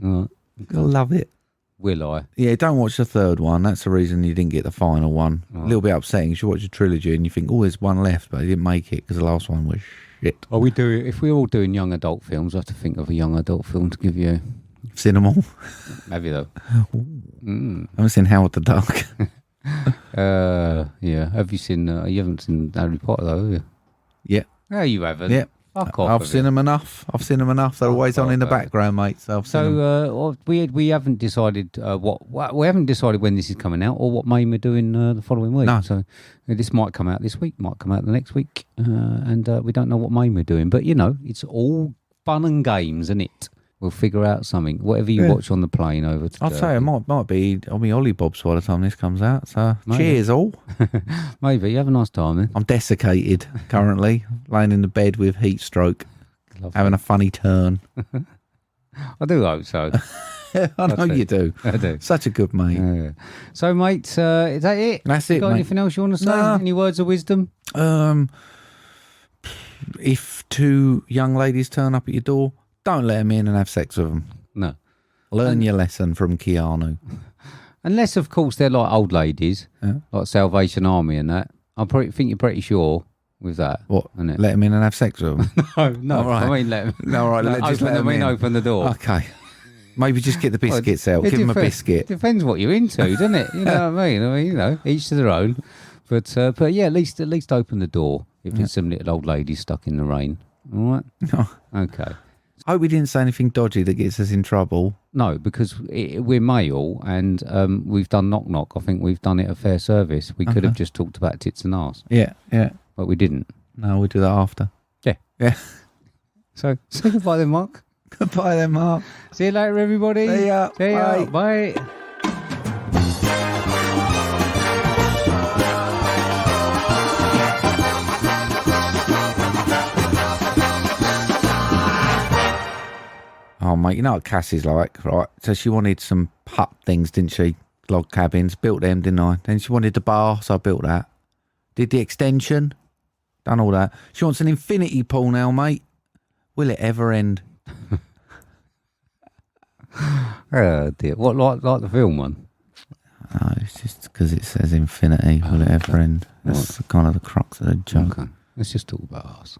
All right. You'll love it. Will I? Yeah, don't watch the third one. That's the reason you didn't get the final one. A little bit upsetting. You should watch the trilogy and you think, oh, there's one left, but I didn't make it because the last one was shit. Are we doing? If we're all doing young adult films, I have to think of a young adult film to give you. Seen them all? Have you though? I haven't seen Howard the Duck. Yeah. Have you seen? You haven't seen Harry Potter though, have you? Yeah. No, you haven't. Yeah. Fuck off. I've seen them enough. They're always on in the background, mate. So I've seen them. We haven't decided we haven't decided when this is coming out or what main we're doing the following week. No. So this might come out this week, might come out the next week, and we don't know what main we're doing. But it's all fun and games, isn't it? We'll figure out something. Whatever you watch on the plane over to I'll say it might be on me Ollie Bobs by the time this comes out. So cheers all. Maybe. You have a nice time then. I'm desiccated currently, laying in the bed with heat stroke, having a funny turn. I do hope so. I know you do. I do. Such a good mate. Yeah. So, mate, is that it? That's it, Got mate. anything else you want to say? Nah. Any words of wisdom? If two young ladies turn up at your door, don't let them in and have sex with them. No. Learn your lesson from Keanu. Unless, of course, they're like old ladies, like Salvation Army and that. I think you're pretty sure with that. What? Isn't it? Let them in and have sex with them? No. All right. I mean, let them. No, all right. Just let them in. Open the door. Okay. Maybe just get the biscuits out. Give them a biscuit. Depends what you're into, doesn't it? You know what I mean? Each to their own. But yeah, at least open the door if there's some little old ladies stuck in the rain. All right? No. Okay. I hope we didn't say anything dodgy that gets us in trouble. No, because we're male and we've done knock knock. I think we've done it a fair service. We could have just talked about tits and arse. Yeah. But we didn't. No, we'll do that after. Yeah. So say goodbye then, Mark. Goodbye then, Mark. See you later, everybody. See ya. Bye. Bye. Oh, mate, you know what Cassie's like, right? So she wanted some hut things, didn't she? Log cabins. Built them, didn't I? Then she wanted the bar, so I built that. Did the extension. Done all that. She wants an infinity pool now, mate. Will it ever end? Oh, dear. What, like the film one? No, it's just because it says infinity. Will it ever end? That's kind of the crux of the joke. Okay. Let's just talk about us.